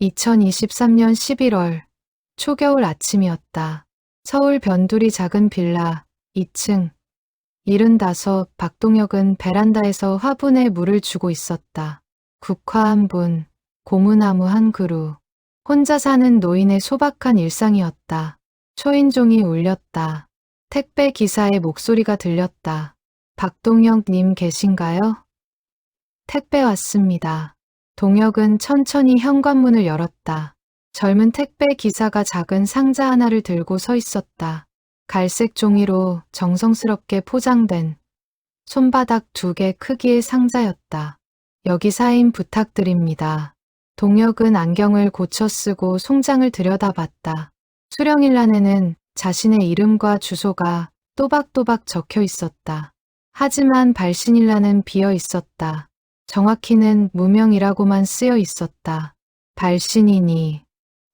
2023년 11월 초겨울 아침이었다. 서울 변두리 작은 빌라 2층 75 박동혁은 베란다에서 화분에 물을 주고 있었다. 국화 한 분, 고무나무 한 그루. 혼자 사는 노인의 소박한 일상이었다. 초인종이 울렸다. 택배 기사의 목소리가 들렸다. 박동혁 님 계신가요? 택배 왔습니다. 동혁은 천천히 현관문을 열었다. 젊은 택배 기사가 작은 상자 하나를 들고 서 있었다. 갈색 종이로 정성스럽게 포장된 손바닥 2개 크기의 상자였다. 여기 사인 부탁드립니다. 동혁은 안경을 고쳐 쓰고 송장을 들여다봤다. 수령일란에는 자신의 이름과 주소가 또박또박 적혀 있었다. 하지만 발신일란은 비어 있었다. 정확히는 무명이라고만 쓰여 있었다. 발신인이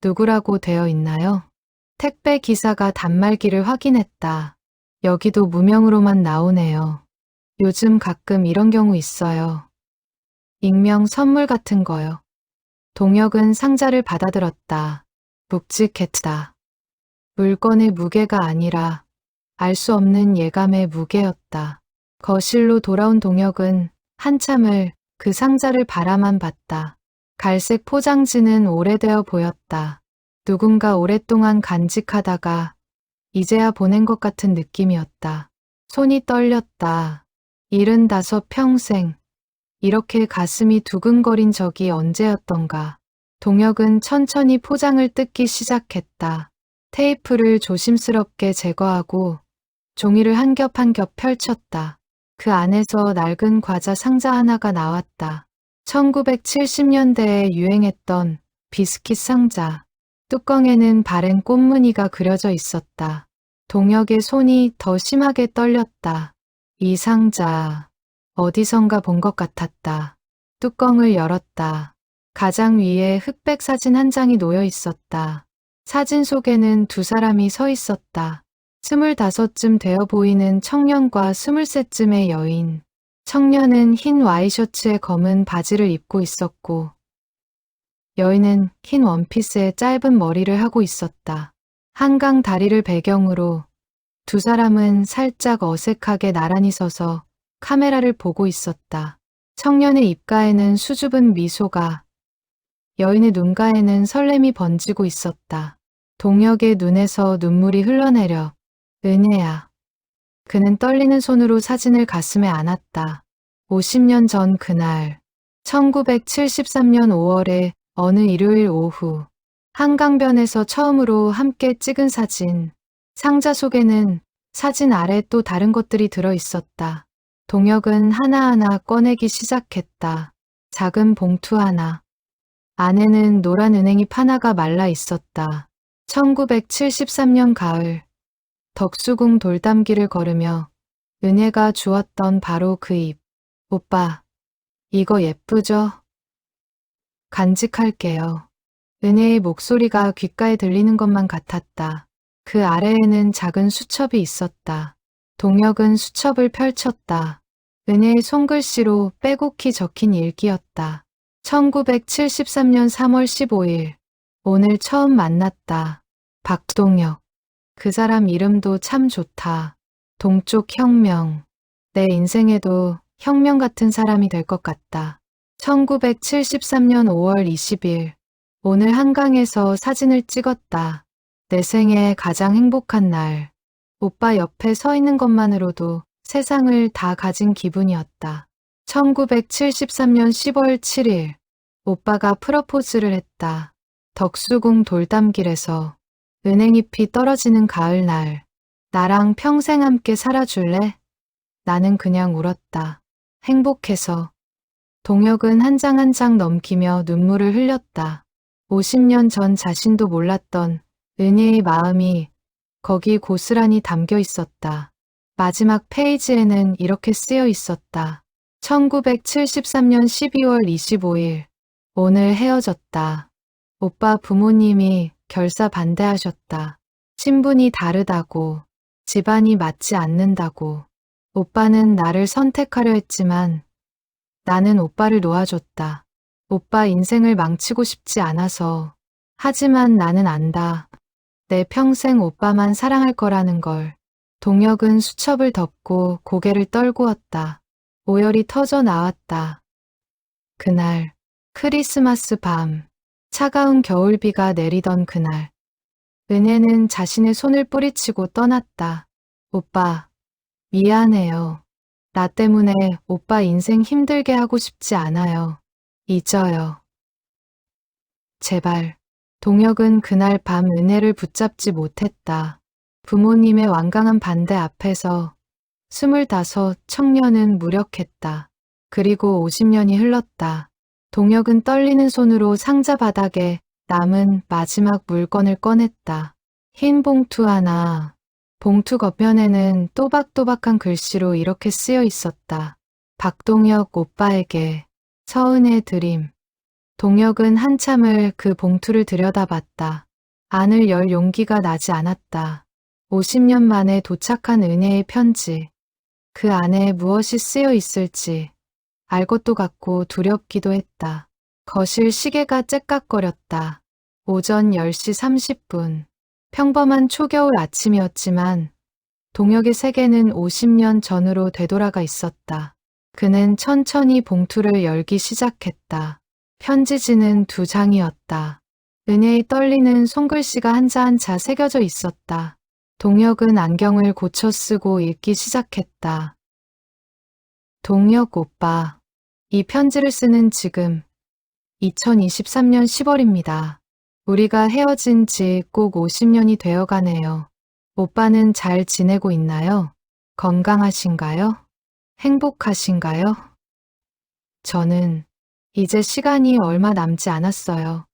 누구라고 되어 있나요? 택배 기사가 단말기를 확인했다. 여기도 무명으로만 나오네요. 요즘 가끔 이런 경우 있어요. 익명 선물 같은 거요. 동혁은 상자를 받아들었다. 묵직했다. 물건의 무게가 아니라 알 수 없는 예감의 무게였다. 거실로 돌아온 동혁은 한참을 그 상자를 바라만 봤다. 갈색 포장지는 오래되어 보였다. 누군가 오랫동안 간직하다가 이제야 보낸 것 같은 느낌이었다. 손이 떨렸다. 75 평생. 이렇게 가슴이 두근거린 적이 언제였던가. 동혁은 천천히 포장을 뜯기 시작했다. 테이프를 조심스럽게 제거하고 종이를 한 겹 한 겹 펼쳤다. 그 안에서 낡은 과자 상자 하나가 나왔다. 1970년대에 유행했던 비스킷 상자. 뚜껑에는 바랜 꽃무늬가 그려져 있었다. 동혁의 손이 더 심하게 떨렸다. 이 상자, 어디선가 본 것 같았다. 뚜껑을 열었다. 가장 위에 흑백 사진 한 장이 놓여 있었다. 사진 속에는 2사람이 서 있었다. 25쯤 되어 보이는 청년과 23쯤의 여인. 청년은 흰 와이셔츠에 검은 바지를 입고 있었고 여인은 흰 원피스에 짧은 머리를 하고 있었다. 한강 다리를 배경으로 2사람은 살짝 어색하게 나란히 서서 카메라를 보고 있었다. 청년의 입가에는 수줍은 미소가, 여인의 눈가에는 설렘이 번지고 있었다. 동혁의 눈에서 눈물이 흘러내려 은혜야. 그는 떨리는 손으로 사진을 가슴에 안았다. 50년 전 그날, 1973년 5월의 어느 일요일 오후, 한강변에서 처음으로 함께 찍은 사진. 상자 속에는 사진 아래 또 다른 것들이 들어 있었다. 동혁은 하나하나 꺼내기 시작했다. 작은 봉투 하나. 안에는 노란 은행잎 하나가 말라 있었다. 1973년 가을, 덕수궁 돌담길을 걸으며 은혜가 주었던 바로 그 잎. 오빠, 이거 예쁘죠? 간직할게요. 은혜의 목소리가 귓가에 들리는 것만 같았다. 그 아래에는 작은 수첩이 있었다. 동혁은 수첩을 펼쳤다. 은혜의 손글씨로 빼곡히 적힌 일기였다. 1973년 3월 15일. 오늘 처음 만났다. 박동혁. 그 사람 이름도 참 좋다. 동쪽 혁명. 내 인생에도 혁명 같은 사람이 될 것 같다. 1973년 5월 20일. 오늘 한강에서 사진을 찍었다. 내 생애 가장 행복한 날. 오빠 옆에 서 있는 것만으로도 세상을 다 가진 기분이었다. 1973년 10월 7일. 오빠가 프러포즈를 했다. 덕수궁 돌담길에서. 은행잎이 떨어지는 가을날. 나랑 평생 함께 살아줄래? 나는 그냥 울었다. 행복해서. 동혁은 한 장 한 장 넘기며 눈물을 흘렸다. 50년 전 자신도 몰랐던 은혜의 마음이 거기 고스란히 담겨 있었다. 마지막 페이지에는 이렇게 쓰여 있었다. 1973년 12월 25일. 오늘 헤어졌다. 오빠 부모님이 결사 반대하셨다. 신분이 다르다고, 집안이 맞지 않는다고. 오빠는 나를 선택하려 했지만 나는 오빠를 놓아줬다. 오빠 인생을 망치고 싶지 않아서. 하지만 나는 안다. 내 평생 오빠만 사랑할 거라는 걸. 동혁은 수첩을 덮고 고개를 떨구었다. 오열이 터져 나왔다. 그날, 크리스마스 밤, 차가운 겨울비가 내리던 그날, 은혜는 자신의 손을 뿌리치고 떠났다. 오빠, 미안해요. 나 때문에 오빠 인생 힘들게 하고 싶지 않아요. 잊어요. 제발. 동혁은 그날 밤 은혜를 붙잡지 못했다. 부모님의 완강한 반대 앞에서 25 청년은 무력했다. 그리고 50년이 흘렀다. 동혁은 떨리는 손으로 상자 바닥에 남은 마지막 물건을 꺼냈다. 흰 봉투 하나. 봉투 겉면에는 또박또박한 글씨로 이렇게 쓰여 있었다. 박동혁 오빠에게 서은의 드림. 동혁은 한참을 그 봉투를 들여다봤다. 안을 열 용기가 나지 않았다. 50년 만에 도착한 은혜의 편지. 그 안에 무엇이 쓰여 있을지 알 것도 같고 두렵기도 했다. 거실 시계가 째깍거렸다. 오전 10시 30분. 평범한 초겨울 아침이었지만 동혁의 세계는 50년 전으로 되돌아가 있었다. 그는 천천히 봉투를 열기 시작했다. 편지지는 2장이었다. 은혜의 떨리는 손글씨가 한자 한자 새겨져 있었다. 동혁은 안경을 고쳐 쓰고 읽기 시작했다. 동혁 오빠, 이 편지를 쓰는 지금 2023년 10월입니다. 우리가 헤어진 지 꼭 50년이 되어가네요. 오빠는 잘 지내고 있나요? 건강하신가요? 행복하신가요? 저는 이제 시간이 얼마 남지 않았어요.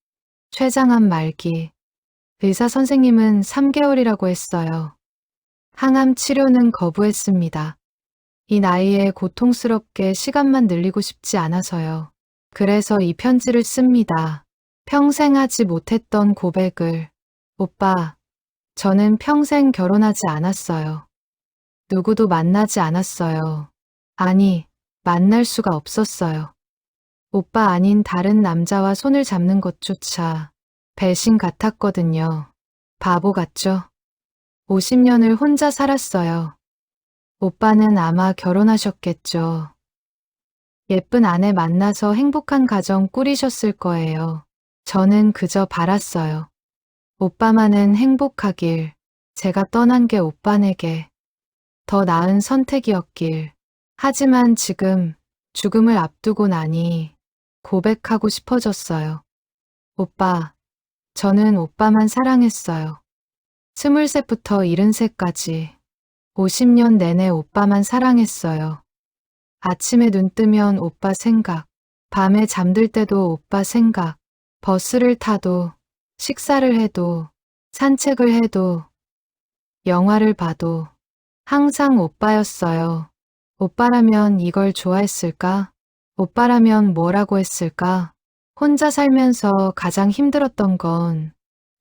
췌장암 말기. 의사 선생님은 3개월이라고 했어요. 항암 치료는 거부했습니다. 이 나이에 고통스럽게 시간만 늘리고 싶지 않아서요. 그래서 이 편지를 씁니다. 평생 하지 못했던 고백을. 오빠, 저는 평생 결혼하지 않았어요. 누구도 만나지 않았어요. 아니, 만날 수가 없었어요. 오빠 아닌 다른 남자와 손을 잡는 것조차 배신 같았거든요. 바보 같죠? 50년을 혼자 살았어요. 오빠는 아마 결혼하셨겠죠. 예쁜 아내 만나서 행복한 가정 꾸리셨을 거예요. 저는 그저 바랐어요. 오빠만은 행복하길, 제가 떠난 게 오빠에게 더 나은 선택이었길. 하지만 지금 죽음을 앞두고 나니 고백하고 싶어졌어요. 오빠, 저는 오빠만 사랑했어요. 23부터 73까지 50년 내내 오빠만 사랑했어요. 아침에 눈 뜨면 오빠 생각, 밤에 잠들 때도 오빠 생각, 버스를 타도, 식사를 해도, 산책을 해도, 영화를 봐도 항상 오빠였어요. 오빠라면 이걸 좋아했을까? 오빠라면 뭐라고 했을까? 혼자 살면서 가장 힘들었던 건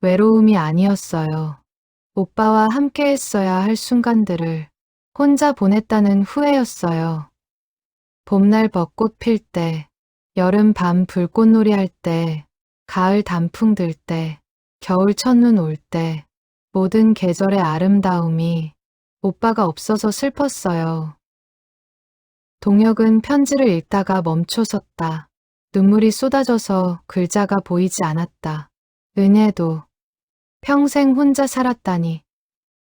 외로움이 아니었어요. 오빠와 함께 했어야 할 순간들을 혼자 보냈다는 후회였어요. 봄날 벚꽃 필 때, 여름 밤 불꽃놀이 할 때, 가을 단풍 들 때, 겨울 첫눈 올 때, 모든 계절의 아름다움이 오빠가 없어서 슬펐어요. 동혁은 편지를 읽다가 멈춰섰다. 눈물이 쏟아져서 글자가 보이지 않았다. 은혜도 평생 혼자 살았다니.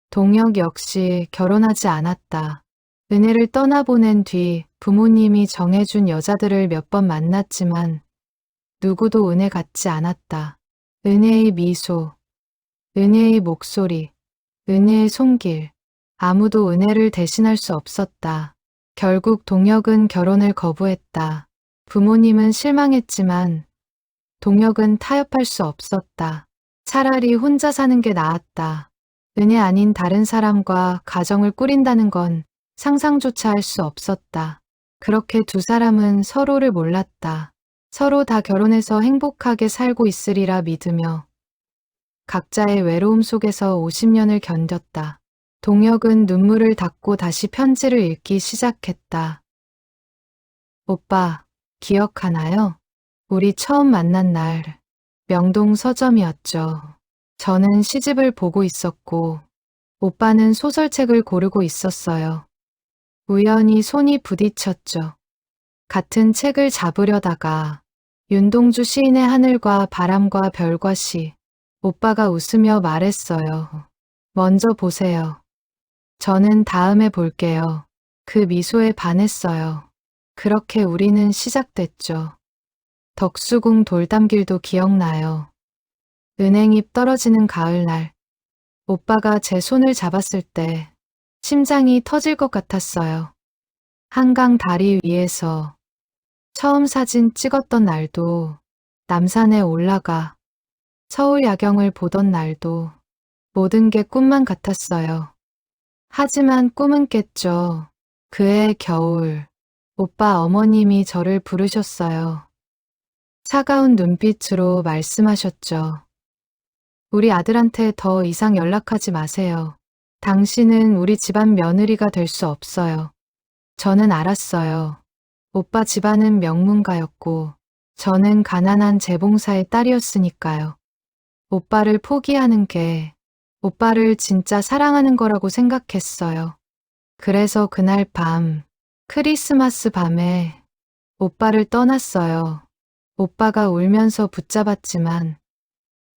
동혁 역시 결혼하지 않았다. 은혜를 떠나보낸 뒤 부모님이 정해준 여자들을 몇 번 만났지만 누구도 은혜 같지 않았다. 은혜의 미소, 은혜의 목소리, 은혜의 손길. 아무도 은혜를 대신할 수 없었다. 결국 동혁은 결혼을 거부했다. 부모님은 실망했지만 동혁은 타협할 수 없었다. 차라리 혼자 사는 게 나았다. 은혜 아닌 다른 사람과 가정을 꾸린다는 건 상상조차 할 수 없었다. 그렇게 두 사람은 서로를 몰랐다. 서로 다 결혼해서 행복하게 살고 있으리라 믿으며 각자의 외로움 속에서 50년을 견뎠다. 동혁은 눈물을 닦고 다시 편지를 읽기 시작했다. 오빠, 기억하나요? 우리 처음 만난 날, 명동 서점이었죠. 저는 시집을 보고 있었고, 오빠는 소설책을 고르고 있었어요. 우연히 손이 부딪혔죠. 같은 책을 잡으려다가 윤동주 시인의 하늘과 바람과 별과 시, 오빠가 웃으며 말했어요. 먼저 보세요. 저는 다음에 볼게요. 그 미소에 반했어요. 그렇게 우리는 시작됐죠. 덕수궁 돌담길도 기억나요. 은행잎 떨어지는 가을날, 오빠가 제 손을 잡았을 때 심장이 터질 것 같았어요. 한강 다리 위에서 처음 사진 찍었던 날도, 남산에 올라가 서울 야경을 보던 날도 모든 게 꿈만 같았어요. 하지만 꿈은 깼죠. 그해 겨울, 오빠 어머님이 저를 부르셨어요. 차가운 눈빛으로 말씀하셨죠. 우리 아들한테 더 이상 연락하지 마세요. 당신은 우리 집안 며느리가 될 수 없어요. 저는 알았어요. 오빠 집안은 명문가였고, 저는 가난한 재봉사의 딸이었으니까요. 오빠를 포기하는 게 오빠를 진짜 사랑하는 거라고 생각했어요. 그래서 그날 밤, 크리스마스 밤에 오빠를 떠났어요. 오빠가 울면서 붙잡았지만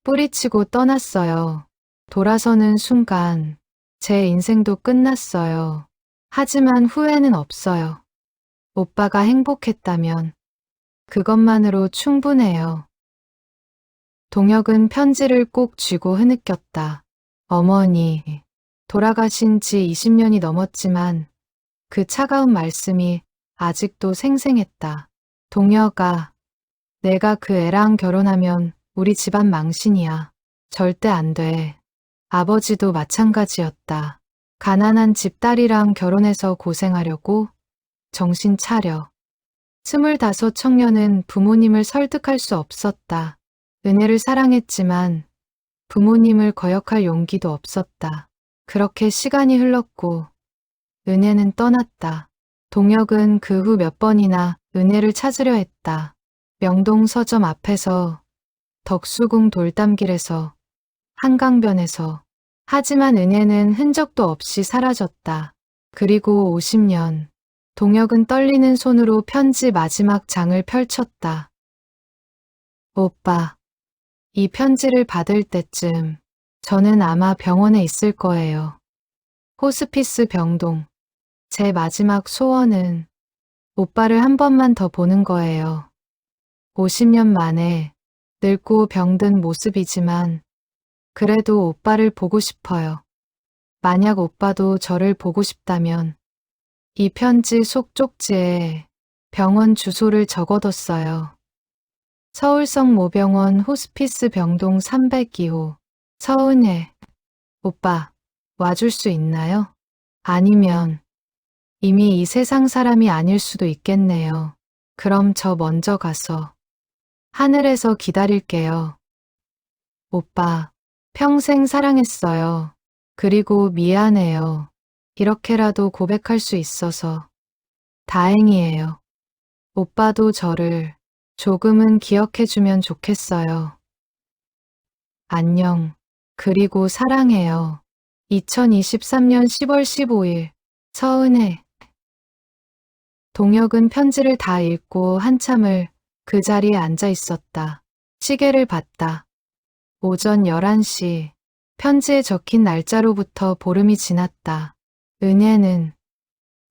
뿌리치고 떠났어요. 돌아서는 순간 제 인생도 끝났어요. 하지만 후회는 없어요. 오빠가 행복했다면 그것만으로 충분해요. 동혁은 편지를 꼭 쥐고 흐느꼈다. 어머니, 돌아가신 지 20년이 넘었지만 그 차가운 말씀이 아직도 생생했다. 동혁아, 내가 그 애랑 결혼하면 우리 집안 망신이야. 절대 안 돼. 아버지도 마찬가지였다. 가난한 집딸이랑 결혼해서 고생하려고? 정신 차려. 25 청년은 부모님을 설득할 수 없었다. 은혜를 사랑했지만 부모님을 거역할 용기도 없었다. 그렇게 시간이 흘렀고 은혜는 떠났다. 동혁은 그 후 몇 번이나 은혜를 찾으려 했다. 명동 서점 앞에서, 덕수궁 돌담길에서, 한강변에서. 하지만 은혜는 흔적도 없이 사라졌다. 그리고 50년, 동혁은 떨리는 손으로 편지 마지막 장을 펼쳤다. 오빠, 이 편지를 받을 때쯤 저는 아마 병원에 있을 거예요. 호스피스 병동. 제 마지막 소원은 오빠를 한 번만 더 보는 거예요. 50년 만에 늙고 병든 모습이지만 그래도 오빠를 보고 싶어요. 만약 오빠도 저를 보고 싶다면 이 편지 속 쪽지에 병원 주소를 적어뒀어요. 서울성 모병원 호스피스 병동 302호. 서은혜. 오빠, 와줄 수 있나요? 아니면 이미 이 세상 사람이 아닐 수도 있겠네요. 그럼 저 먼저 가서 하늘에서 기다릴게요. 오빠, 평생 사랑했어요. 그리고 미안해요. 이렇게라도 고백할 수 있어서 다행이에요. 오빠도 저를 조금은 기억해주면 좋겠어요. 안녕. 그리고 사랑해요. 2023년 10월 15일. 서은혜. 동혁은 편지를 다 읽고 한참을 그 자리에 앉아 있었다. 시계를 봤다. 오전 11시. 편지에 적힌 날짜로부터 보름이 지났다. 은혜는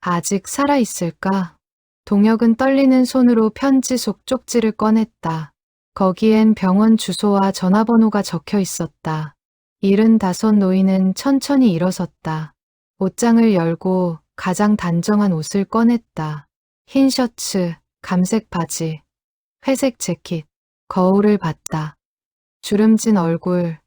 아직 살아있을까? 동혁은 떨리는 손으로 편지 속 쪽지를 꺼냈다. 거기엔 병원 주소와 전화번호가 적혀 있었다. 75 노인은 천천히 일어섰다. 옷장을 열고 가장 단정한 옷을 꺼냈다. 흰 셔츠, 감색 바지, 회색 재킷, 거울을 봤다. 주름진 얼굴,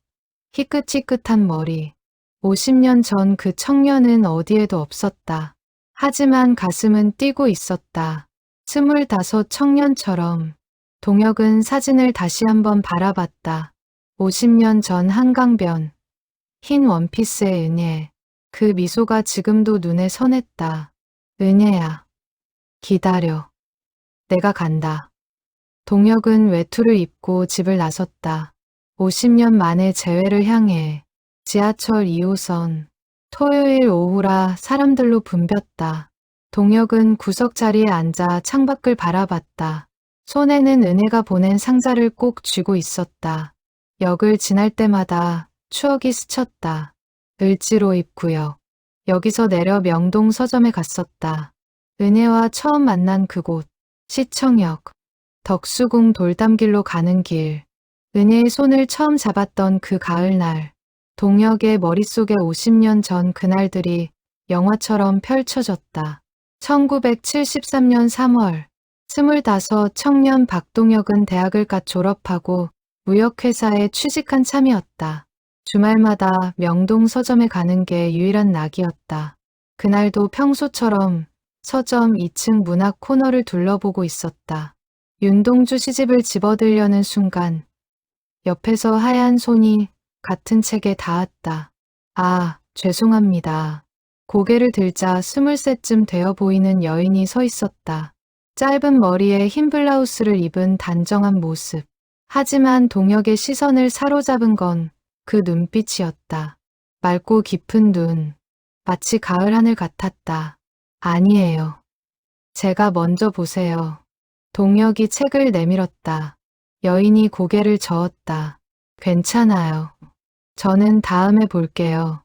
희끗희끗한 머리. 50년 전 그 청년은 어디에도 없었다. 하지만 가슴은 뛰고 있었다. 25 청년처럼. 동혁은 사진을 다시 한번 바라봤다. 50년 전 한강변. 흰 원피스의 은혜. 그 미소가 지금도 눈에 선했다. 은혜야. 기다려. 내가 간다. 동혁은 외투를 입고 집을 나섰다. 50년 만에 재회를 향해 지하철 2호선. 토요일 오후라 사람들로 붐볐다. 동혁은 구석 자리에 앉아 창밖을 바라봤다. 손에는 은혜가 보낸 상자를 꼭 쥐고 있었다. 역을 지날 때마다 추억이 스쳤다. 을지로 입구역. 여기서 내려 명동 서점에 갔었다. 은혜와 처음 만난 그곳. 시청역. 덕수궁 돌담길로 가는 길. 은혜의 손을 처음 잡았던 그 가을날. 동혁의 머릿속에 50년 전 그날들이 영화처럼 펼쳐졌다. 1973년 3월. 25 청년 박동혁은 대학을 갓 졸업하고 무역회사에 취직한 참이었다. 주말마다 명동 서점에 가는 게 유일한 낙이었다. 그날도 평소처럼 서점 2층 문학 코너를 둘러보고 있었다. 윤동주 시집을 집어들려는 순간 옆에서 하얀 손이 같은 책에 닿았다. 아, 죄송합니다. 고개를 들자 23쯤 되어 보이는 여인이 서 있었다. 짧은 머리에 흰 블라우스를 입은 단정한 모습. 하지만 동혁의 시선을 사로잡은 건 그 눈빛이었다. 맑고 깊은 눈. 마치 가을 하늘 같았다. 아니에요. 제가 먼저 보세요. 동혁이 책을 내밀었다. 여인이 고개를 저었다. 괜찮아요. 저는 다음에 볼게요.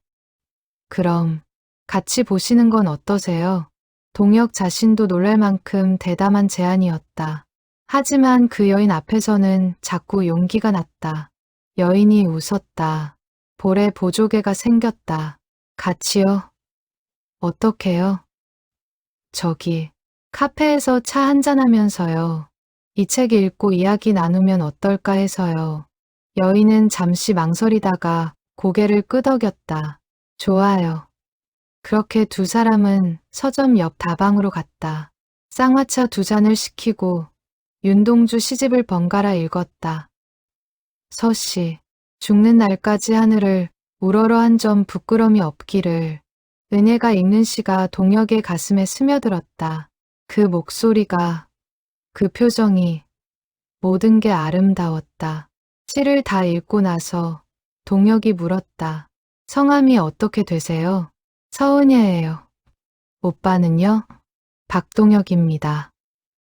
그럼 같이 보시는 건 어떠세요? 동혁 자신도 놀랄 만큼 대담한 제안이었다. 하지만 그 여인 앞에서는 자꾸 용기가 났다. 여인이 웃었다. 볼에 보조개가 생겼다. 같이요? 어떻게요? 저기, 카페에서 차 한잔하면서요. 이 책 읽고 이야기 나누면 어떨까 해서요. 여인은 잠시 망설이다가 고개를 끄덕였다. 좋아요. 그렇게 두 사람은 서점 옆 다방으로 갔다. 쌍화차 2잔을 시키고 윤동주 시집을 번갈아 읽었다. 서씨, 죽는 날까지 하늘을 우러러 한 점 부끄럼이 없기를. 은혜가 읽는 시가 동혁의 가슴에 스며들었다. 그 목소리가, 그 표정이, 모든 게 아름다웠다. 시를 다 읽고 나서 동혁이 물었다. 성함이 어떻게 되세요? 서은혜예요. 오빠는요? 박동혁입니다.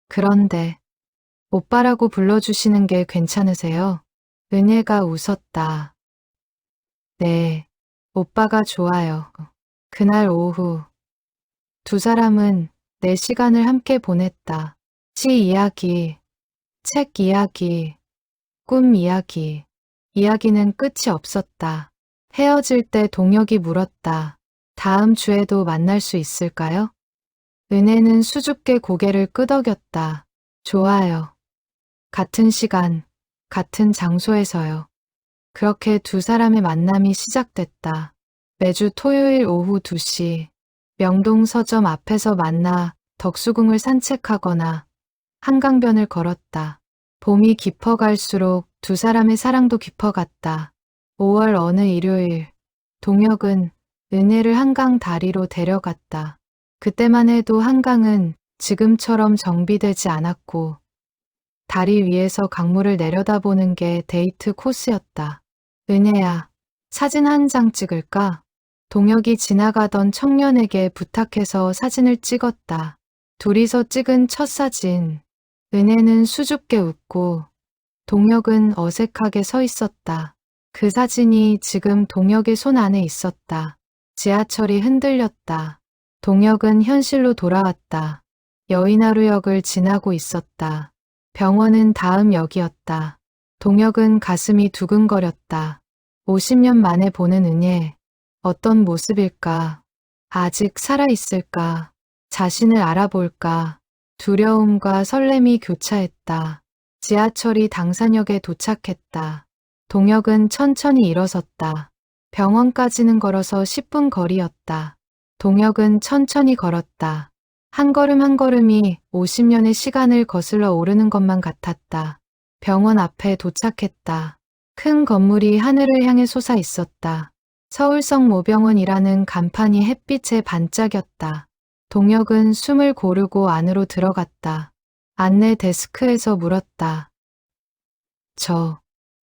그런데 오빠라고 불러주시는 게 괜찮으세요? 은혜가 웃었다. 네, 오빠가 좋아요. 그날 오후 두 사람은 내 시간을 함께 보냈다. 시 이야기, 책 이야기, 꿈 이야기. 이야기는 끝이 없었다. 헤어질 때 동혁이 물었다. 다음 주에도 만날 수 있을까요? 은혜는 수줍게 고개를 끄덕였다. 좋아요. 같은 시간, 같은 장소에서요. 그렇게 두 사람의 만남이 시작됐다. 매주 토요일 오후 2시, 명동 서점 앞에서 만나 덕수궁을 산책하거나 한강변을 걸었다. 봄이 깊어갈수록 두 사람의 사랑도 깊어갔다. 5월 어느 일요일, 동혁은 은혜를 한강 다리로 데려갔다. 그때만 해도 한강은 지금처럼 정비되지 않았고 다리 위에서 강물을 내려다보는 게 데이트 코스였다. 은혜야, 사진 한 장 찍을까? 동혁이 지나가던 청년에게 부탁해서 사진을 찍었다. 둘이서 찍은 첫 사진. 은혜는 수줍게 웃고 동혁은 어색하게 서 있었다. 그 사진이 지금 동혁의 손 안에 있었다. 지하철이 흔들렸다. 동혁은 현실로 돌아왔다. 여의나루역을 지나고 있었다. 병원은 다음 역이었다. 동혁은 가슴이 두근거렸다. 50년 만에 보는 은혜. 어떤 모습일까? 아직 살아있을까? 자신을 알아볼까? 두려움과 설렘이 교차했다. 지하철이 당산역에 도착했다. 동혁은 천천히 일어섰다. 병원까지는 걸어서 10분 거리였다. 동혁은 천천히 걸었다. 한 걸음 한 걸음이 50년의 시간을 거슬러 오르는 것만 같았다. 병원 앞에 도착했다. 큰 건물이 하늘을 향해 솟아 있었다. 서울성모병원이라는 간판이 햇빛에 반짝였다. 동혁은 숨을 고르고 안으로 들어갔다. 안내 데스크에서 물었다. 저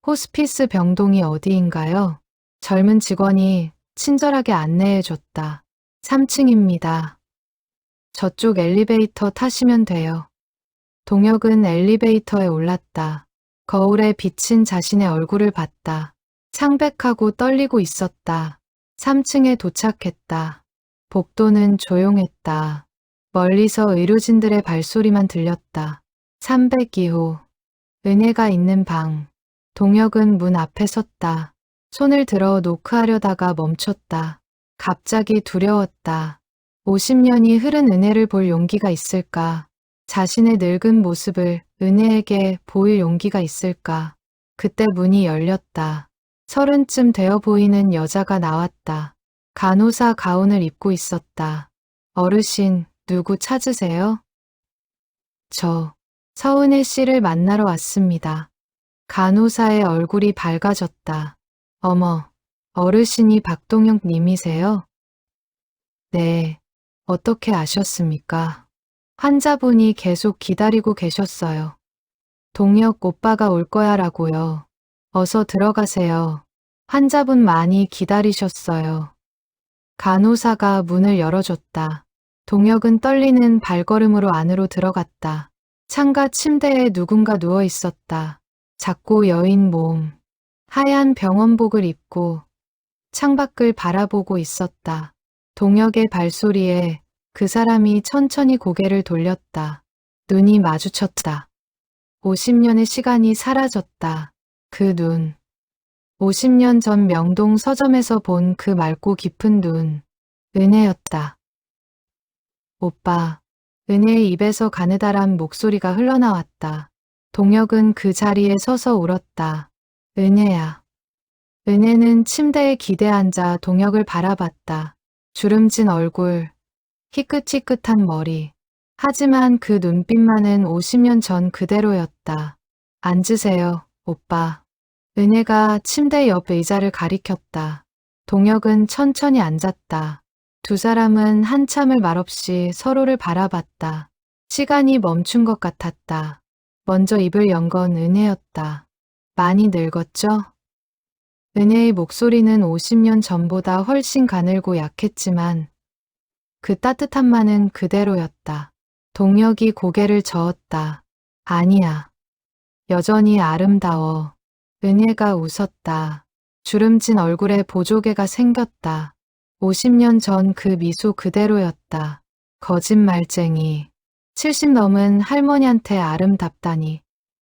호스피스 병동이 어디인가요? 젊은 직원이 친절하게 안내해줬다. 3층입니다. 저쪽 엘리베이터 타시면 돼요. 동혁은 엘리베이터에 올랐다. 거울에 비친 자신의 얼굴을 봤다. 창백하고 떨리고 있었다. 3층에 도착했다. 복도는 조용했다. 멀리서 의료진들의 발소리만 들렸다. 302호. 은혜가 있는 방. 동혁은 문 앞에 섰다. 손을 들어 노크하려다가 멈췄다. 갑자기 두려웠다. 50년이 흐른 은혜를 볼 용기가 있을까? 자신의 늙은 모습을 은혜에게 보일 용기가 있을까? 그때 문이 열렸다. 30쯤 되어 보이는 여자가 나왔다. 간호사 가운을 입고 있었다. 어르신, 누구 찾으세요? 저, 서은혜 씨를 만나러 왔습니다. 간호사의 얼굴이 밝아졌다. 어머, 어르신이 박동혁 님이세요? 네, 어떻게 아셨습니까? 환자분이 계속 기다리고 계셨어요. 동혁 오빠가 올 거야라고요. 어서 들어가세요. 환자분 많이 기다리셨어요. 간호사가 문을 열어줬다. 동혁은 떨리는 발걸음으로 안으로 들어갔다. 창가 침대에 누군가 누워 있었다. 작고 여인 몸. 하얀 병원복을 입고 창밖을 바라보고 있었다. 동혁의 발소리에 그 사람이 천천히 고개를 돌렸다. 눈이 마주쳤다. 50년의 시간이 사라졌다. 그 눈. 50년 전 명동 서점에서 본 그 맑고 깊은 눈. 은혜였다. 오빠. 은혜의 입에서 가느다란 목소리가 흘러나왔다. 동혁은 그 자리에 서서 울었다. 은혜야. 은혜는 침대에 기대 앉아 동혁을 바라봤다. 주름진 얼굴, 희끗희끗한 머리. 하지만 그 눈빛만은 50년 전 그대로였다. 앉으세요, 오빠. 은혜가 침대 옆 의자를 가리켰다. 동혁은 천천히 앉았다. 두 사람은 한참을 말없이 서로를 바라봤다. 시간이 멈춘 것 같았다. 먼저 입을 연 건 은혜였다. 많이 늙었죠? 은혜의 목소리는 50년 전보다 훨씬 가늘고 약했지만 그 따뜻함만은 그대로였다. 동혁이 고개를 저었다. 아니야. 여전히 아름다워. 은혜가 웃었다. 주름진 얼굴에 보조개가 생겼다. 50년 전 그 미소 그대로였다. 거짓말쟁이. 70 넘은 할머니한테 아름답다니.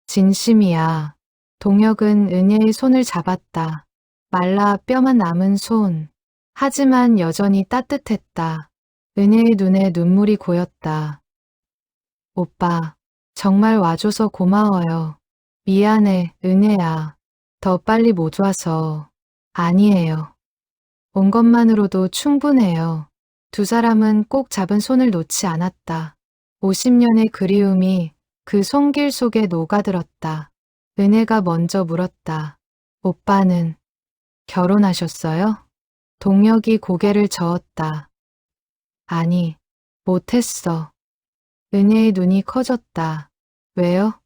진심이야. 동혁은 은혜의 손을 잡았다. 말라 뼈만 남은 손. 하지만 여전히 따뜻했다. 은혜의 눈에 눈물이 고였다. 오빠, 정말 와줘서 고마워요. 미안해, 은혜야. 더 빨리 못 와서. 아니에요. 온 것만으로도 충분해요. 두 사람은 꼭 잡은 손을 놓지 않았다. 50년의 그리움이 그 손길 속에 녹아들었다. 은혜가 먼저 물었다. 오빠는 결혼하셨어요? 동혁이 고개를 저었다. 아니, 못했어. 은혜의 눈이 커졌다. 왜요?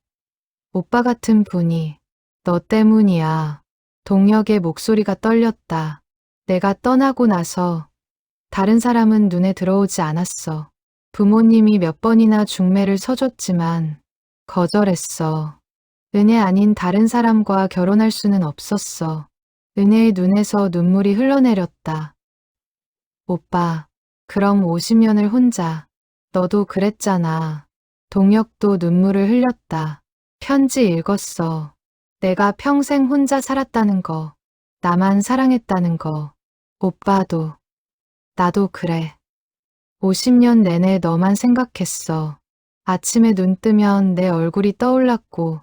오빠 같은 분이 너 때문이야. 동혁의 목소리가 떨렸다. 내가 떠나고 나서 다른 사람은 눈에 들어오지 않았어. 부모님이 몇 번이나 중매를 서줬지만 거절했어. 은혜 아닌 다른 사람과 결혼할 수는 없었어. 은혜의 눈에서 눈물이 흘러내렸다. 오빠, 그럼 50년을 혼자. 너도 그랬잖아. 동혁도 눈물을 흘렸다. 편지 읽었어. 내가 평생 혼자 살았다는 거. 나만 사랑했다는 거. 오빠도. 나도 그래. 50년 내내 너만 생각했어. 아침에 눈 뜨면 내 얼굴이 떠올랐고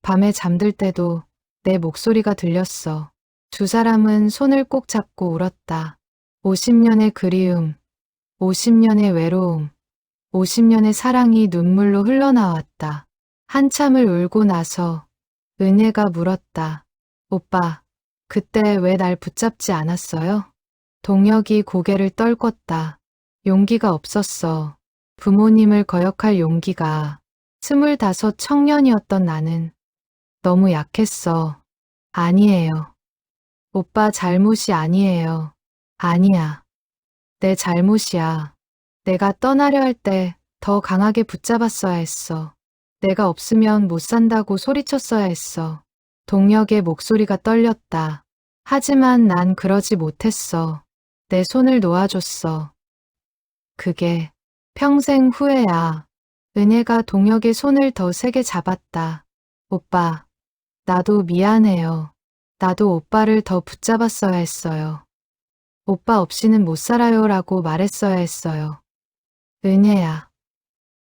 밤에 잠들 때도 내 목소리가 들렸어. 두 사람은 손을 꼭 잡고 울었다. 50년의 그리움, 50년의 외로움, 50년의 사랑이 눈물로 흘러나왔다. 한참을 울고 나서 은혜가 물었다. 오빠, 그때 왜 날 붙잡지 않았어요? 동혁이 고개를 떨궜다. 용기가 없었어. 부모님을 거역할 용기가. 25 청년이었던 나는 너무 약했어. 아니에요. 오빠 잘못이 아니에요. 아니야. 내 잘못이야. 내가 떠나려 할 때 더 강하게 붙잡았어야 했어. 내가 없으면 못 산다고 소리쳤어야 했어. 동혁의 목소리가 떨렸다. 하지만 난 그러지 못했어. 내 손을 놓아줬어. 그게 평생 후회야. 은혜가 동혁의 손을 더 세게 잡았다. 오빠, 나도 미안해요. 나도 오빠를 더 붙잡았어야 했어요. 오빠 없이는 못 살아요 라고 말했어야 했어요. 은혜야.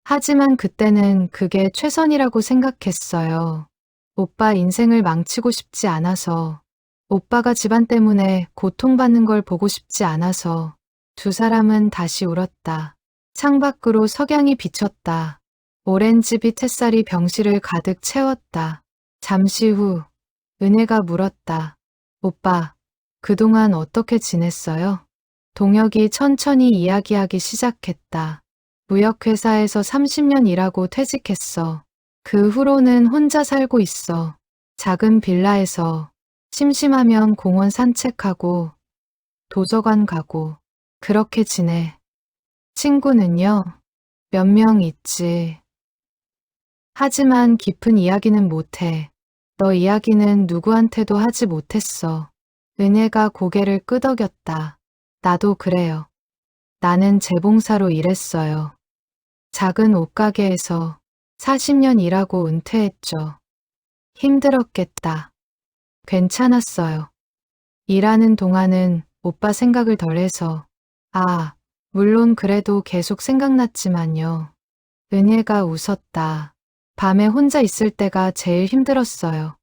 하지만 그때는 그게 최선이라고 생각했어요. 오빠 인생을 망치고 싶지 않아서, 오빠가 집안 때문에 고통받는 걸 보고 싶지 않아서 두 사람은 다시 울었다. 창밖으로 석양이 비쳤다. 오렌지빛 햇살이 병실을 가득 채웠다. 잠시 후 은혜가 물었다. 오빠, 그동안 어떻게 지냈어요? 동혁이 천천히 이야기하기 시작했다. 무역회사에서 30년 일하고 퇴직했어. 그 후로는 혼자 살고 있어. 작은 빌라에서 심심하면 공원 산책하고 도서관 가고 그렇게 지내. 친구는요? 몇 명 있지. 하지만 깊은 이야기는 못해. 너 이야기는 누구한테도 하지 못했어. 은혜가 고개를 끄덕였다. 나도 그래요. 나는 재봉사로 일했어요. 작은 옷가게에서 40년 일하고 은퇴했죠. 힘들었겠다. 괜찮았어요. 일하는 동안은 오빠 생각을 덜해서. 물론 그래도 계속 생각났지만요. 은혜가 웃었다. 밤에 혼자 있을 때가 제일 힘들었어요.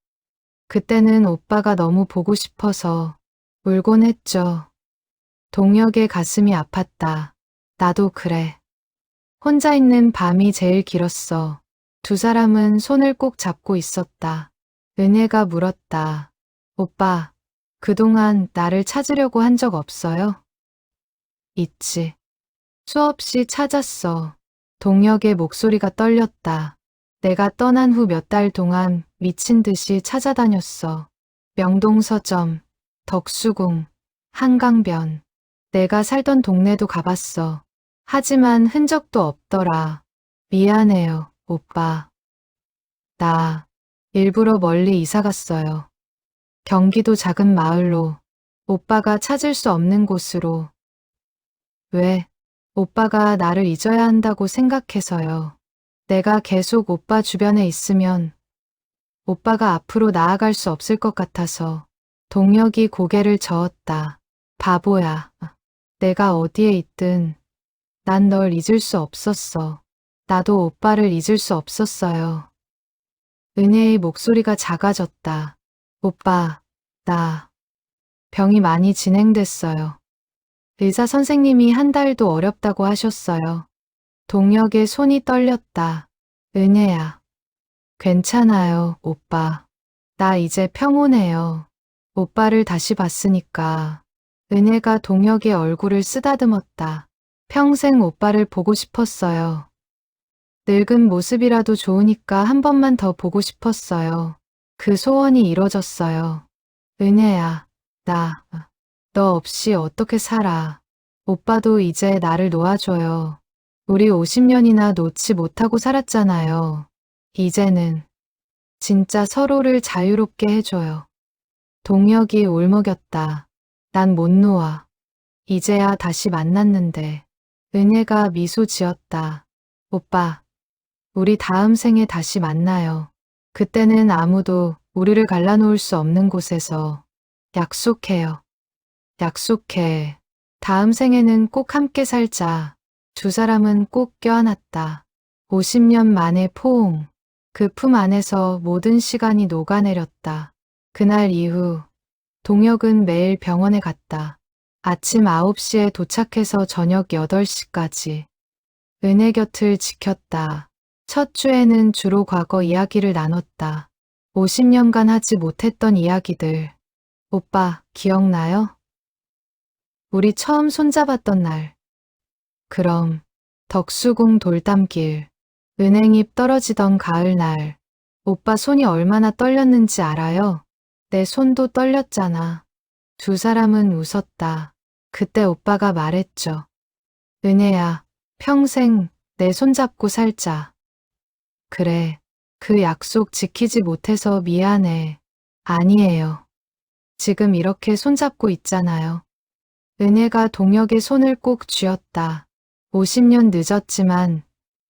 그때는 오빠가 너무 보고 싶어서 울곤 했죠. 동혁의 가슴이 아팠다. 나도 그래. 혼자 있는 밤이 제일 길었어. 두 사람은 손을 꼭 잡고 있었다. 은혜가 물었다. 오빠, 그동안 나를 찾으려고 한 적 없어요? 있지. 수없이 찾았어. 동혁의 목소리가 떨렸다. 내가 떠난 후 몇 달 동안 미친 듯이 찾아다녔어. 명동서점, 덕수궁, 한강변. 내가 살던 동네도 가봤어. 하지만 흔적도 없더라. 미안해요, 오빠. 나 일부러 멀리 이사 갔어요. 경기도 작은 마을로, 오빠가 찾을 수 없는 곳으로. 왜? 오빠가 나를 잊어야 한다고 생각해서요. 내가 계속 오빠 주변에 있으면 오빠가 앞으로 나아갈 수 없을 것 같아서. 동혁이 고개를 저었다. 바보야. 내가 어디에 있든 난 널 잊을 수 없었어. 나도 오빠를 잊을 수 없었어요. 은혜의 목소리가 작아졌다. 오빠, 나 병이 많이 진행됐어요. 의사 선생님이 한 달도 어렵다고 하셨어요. 동혁의 손이 떨렸다. 은혜야. 괜찮아요, 오빠. 나 이제 평온해요. 오빠를 다시 봤으니까. 은혜가 동혁의 얼굴을 쓰다듬었다. 평생 오빠를 보고 싶었어요. 늙은 모습이라도 좋으니까 한 번만 더 보고 싶었어요. 그 소원이 이뤄졌어요. 은혜야, 너 없이 어떻게 살아. 오빠도 이제 나를 놓아줘요. 우리 50년이나 놓지 못하고 살았잖아요. 이제는 진짜 서로를 자유롭게 해줘요. 동혁이 울먹였다. 난 못 놓아. 이제야 다시 만났는데. 은혜가 미소 지었다. 오빠, 우리 다음 생에 다시 만나요. 그때는 아무도 우리를 갈라놓을 수 없는 곳에서. 약속해요. 약속해. 다음 생에는 꼭 함께 살자. 두 사람은 꼭 껴안았다. 50년 만의 포옹. 그 품 안에서 모든 시간이 녹아내렸다. 그날 이후 동혁은 매일 병원에 갔다. 아침 9시에 도착해서 저녁 8시까지. 은혜 곁을 지켰다. 첫 주에는 주로 과거 이야기를 나눴다. 50년간 하지 못했던 이야기들. 오빠, 기억나요? 우리 처음 손잡았던 날. 그럼 덕수궁 돌담길. 은행잎 떨어지던 가을날, 오빠 손이 얼마나 떨렸는지 알아요? 내 손도 떨렸잖아. 두 사람은 웃었다. 그때 오빠가 말했죠. 은혜야, 평생 내 손잡고 살자. 그래, 그 약속 지키지 못해서 미안해. 아니에요. 지금 이렇게 손잡고 있잖아요. 은혜가 동혁의 손을 꼭 쥐었다. 50년 늦었지만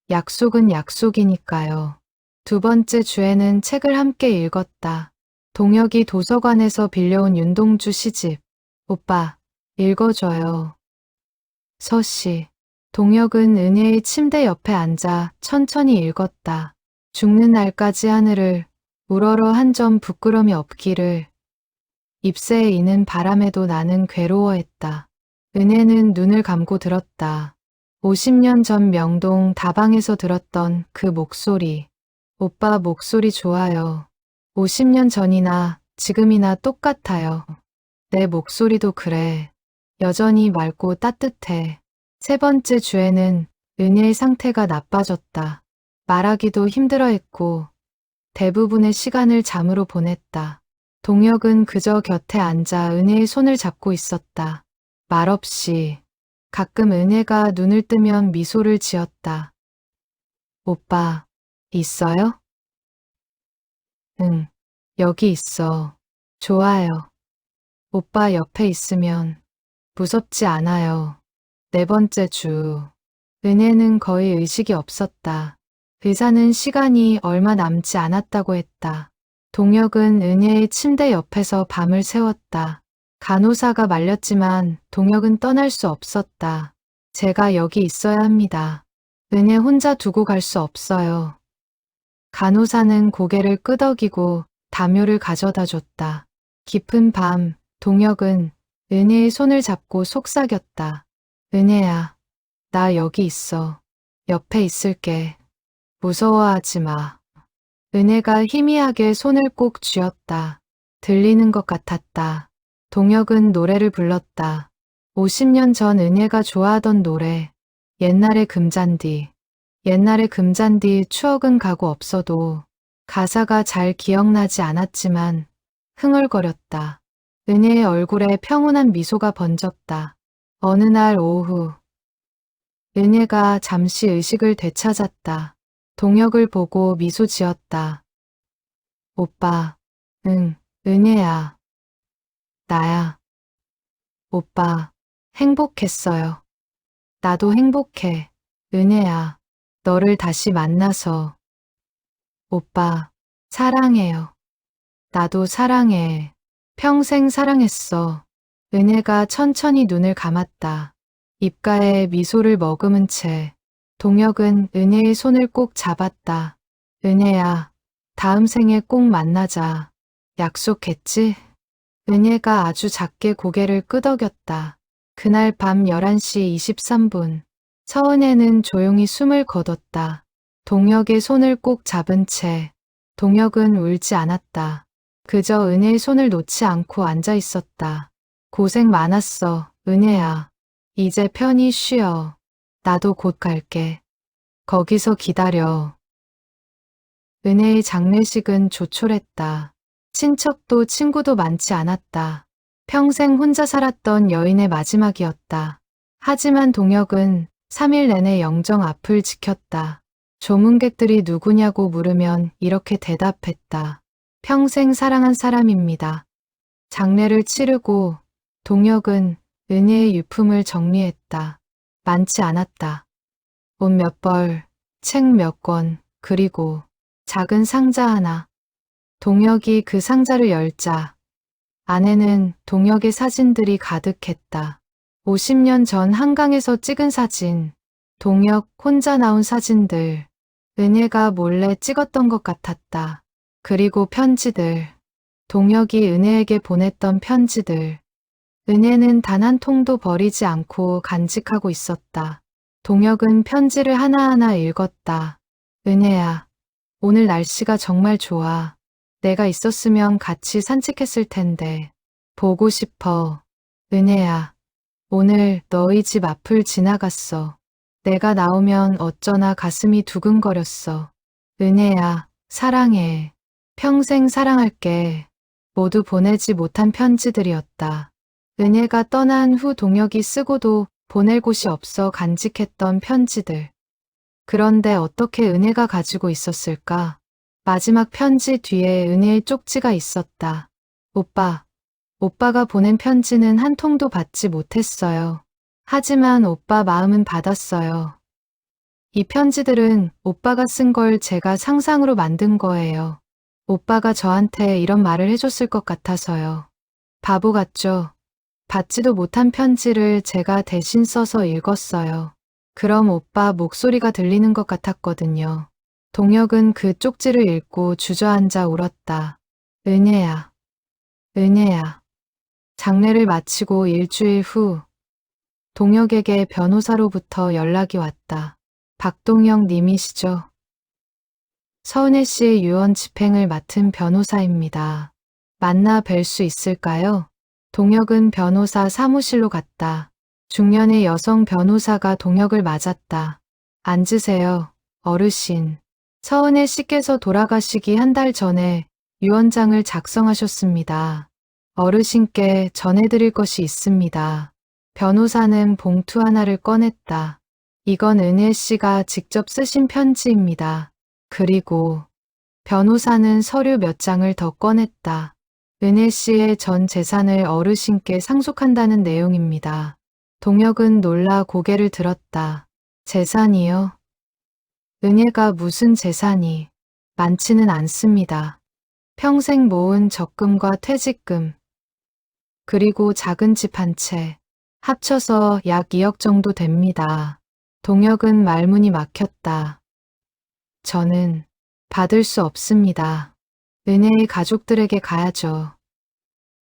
약속은 약속이니까요. 두 번째 주에는 책을 함께 읽었다. 동혁이 도서관에서 빌려온 윤동주 시집. 오빠, 읽어줘요. 서시. 동혁은 은혜의 침대 옆에 앉아 천천히 읽었다. 죽는 날까지 하늘을 우러러 한 점 부끄럼이 없기를. 잎새에 이는 바람에도 나는 괴로워했다. 은혜는 눈을 감고 들었다. 50년 전 명동 다방에서 들었던 그 목소리. 오빠 목소리 좋아요. 50년 전이나 지금이나 똑같아요. 내 목소리도 그래. 여전히 맑고 따뜻해. 세 번째 주에는 은혜의 상태가 나빠졌다. 말하기도 힘들어했고 대부분의 시간을 잠으로 보냈다. 동혁은 그저 곁에 앉아 은혜의 손을 잡고 있었다. 말없이. 가끔 은혜가 눈을 뜨면 미소를 지었다. 오빠, 있어요? 응, 여기 있어. 좋아요. 오빠 옆에 있으면 무섭지 않아요. 네 번째 주. 은혜는 거의 의식이 없었다. 의사는 시간이 얼마 남지 않았다고 했다. 동혁은 은혜의 침대 옆에서 밤을 새웠다. 간호사가 말렸지만 동혁은 떠날 수 없었다. 제가 여기 있어야 합니다. 은혜 혼자 두고 갈 수 없어요. 간호사는 고개를 끄덕이고 담요를 가져다 줬다. 깊은 밤, 동혁은 은혜의 손을 잡고 속삭였다. 은혜야, 나 여기 있어. 옆에 있을게. 무서워하지 마. 은혜가 희미하게 손을 꼭 쥐었다. 들리는 것 같았다. 동혁은 노래를 불렀다. 50년 전 은혜가 좋아하던 노래. 옛날의 금잔디. 옛날의 금잔디 추억은 가고 없어도 가사가 잘 기억나지 않았지만 흥얼거렸다. 은혜의 얼굴에 평온한 미소가 번졌다. 어느 날 오후. 은혜가 잠시 의식을 되찾았다. 동혁을 보고 미소 지었다. 오빠, 응, 은혜야. 나야. 오빠, 행복했어요. 나도 행복해. 은혜야, 너를 다시 만나서. 오빠, 사랑해요. 나도 사랑해. 평생 사랑했어. 은혜가 천천히 눈을 감았다. 입가에 미소를 머금은 채 동혁은 은혜의 손을 꼭 잡았다. 은혜야, 다음 생에 꼭 만나자. 약속했지? 은혜가 아주 작게 고개를 끄덕였다. 그날 밤 11시 23분. 서은혜는 조용히 숨을 거뒀다. 동혁의 손을 꼭 잡은 채 동혁은 울지 않았다. 그저 은혜의 손을 놓지 않고 앉아 있었다. 고생 많았어, 은혜야. 이제 편히 쉬어. 나도 곧 갈게. 거기서 기다려. 은혜의 장례식은 조촐했다. 친척도 친구도 많지 않았다. 평생 혼자 살았던 여인의 마지막이었다. 하지만 동혁은 3일 내내 영정 앞을 지켰다. 조문객들이 누구냐고 물으면 이렇게 대답했다. 평생 사랑한 사람입니다. 장례를 치르고 동혁은 은혜의 유품을 정리했다. 많지 않았다. 옷 몇 벌, 책 몇 권, 그리고 작은 상자 하나. 동혁이 그 상자를 열자 안에는 동혁의 사진들이 가득했다. 50년 전 한강에서 찍은 사진, 동혁 혼자 나온 사진들, 은혜가 몰래 찍었던 것 같았다. 그리고 편지들, 동혁이 은혜에게 보냈던 편지들. 은혜는 단 한 통도 버리지 않고 간직하고 있었다. 동혁은 편지를 하나하나 읽었다. 은혜야, 오늘 날씨가 정말 좋아. 내가 있었으면 같이 산책했을 텐데. 보고 싶어. 은혜야, 오늘 너희 집 앞을 지나갔어. 내가 나오면 어쩌나 가슴이 두근거렸어. 은혜야, 사랑해. 평생 사랑할게. 모두 보내지 못한 편지들이었다. 은혜가 떠난 후 동혁이 쓰고도 보낼 곳이 없어 간직했던 편지들. 그런데 어떻게 은혜가 가지고 있었을까? 마지막 편지 뒤에 은혜의 쪽지가 있었다. 오빠가 보낸 편지는 한 통도 받지 못했어요. 하지만 오빠 마음은 받았어요. 이 편지들은 오빠가 쓴 걸 제가 상상으로 만든 거예요. 오빠가 저한테 이런 말을 해줬을 것 같아서요. 바보 같죠? 받지도 못한 편지를 제가 대신 써서 읽었어요. 그럼 오빠 목소리가 들리는 것 같았거든요. 동혁은 그 쪽지를 읽고 주저앉아 울었다. 은혜야, 은혜야. 장례를 마치고 일주일 후 동혁에게 변호사로부터 연락이 왔다. 박동혁 님이시죠? 서은혜 씨의 유언 집행을 맡은 변호사입니다. 만나 뵐 수 있을까요? 동혁은 변호사 사무실로 갔다. 중년의 여성 변호사가 동혁을 맞았다. 앉으세요, 어르신. 서은혜 씨께서 돌아가시기 한 달 전에 유언장을 작성하셨습니다. 어르신께 전해드릴 것이 있습니다. 변호사는 봉투 하나를 꺼냈다. 이건 은혜 씨가 직접 쓰신 편지입니다. 그리고 변호사는 서류 몇 장을 더 꺼냈다. 은혜 씨의 전 재산을 어르신께 상속한다는 내용입니다. 동혁은 놀라 고개를 들었다. 재산이요? 은혜가 무슨 재산이 많지는 않습니다. 평생 모은 적금과 퇴직금, 그리고 작은 집 한 채, 합쳐서 약 2억 정도 됩니다. 동혁은 말문이 막혔다. 저는 받을 수 없습니다. 은혜의 가족들에게 가야죠.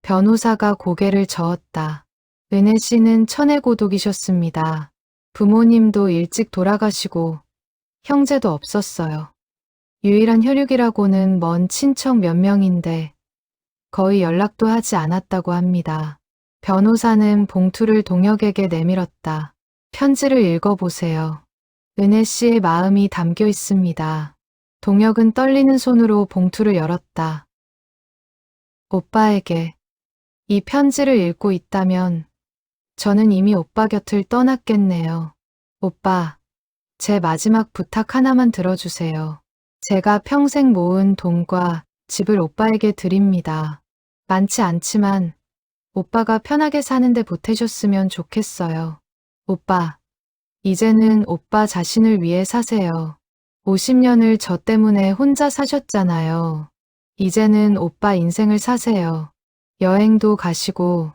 변호사가 고개를 저었다. 은혜 씨는 천혜고독이셨습니다. 부모님도 일찍 돌아가시고 형제도 없었어요. 유일한 혈육이라고는 먼 친척 몇 명인데 거의 연락도 하지 않았다고 합니다. 변호사는 봉투를 동혁에게 내밀었다. 편지를 읽어보세요. 은혜 씨의 마음이 담겨 있습니다. 동혁은 떨리는 손으로 봉투를 열었다. 오빠에게 이 편지를 읽고 있다면 저는 이미 오빠 곁을 떠났겠네요. 오빠, 제 마지막 부탁 하나만 들어주세요. 제가 평생 모은 돈과 집을 오빠에게 드립니다. 많지 않지만 오빠가 편하게 사는데 보태줬으면 좋겠어요. 오빠, 이제는 오빠 자신을 위해 사세요. 50년을 저 때문에 혼자 사셨잖아요. 이제는 오빠 인생을 사세요. 여행도 가시고,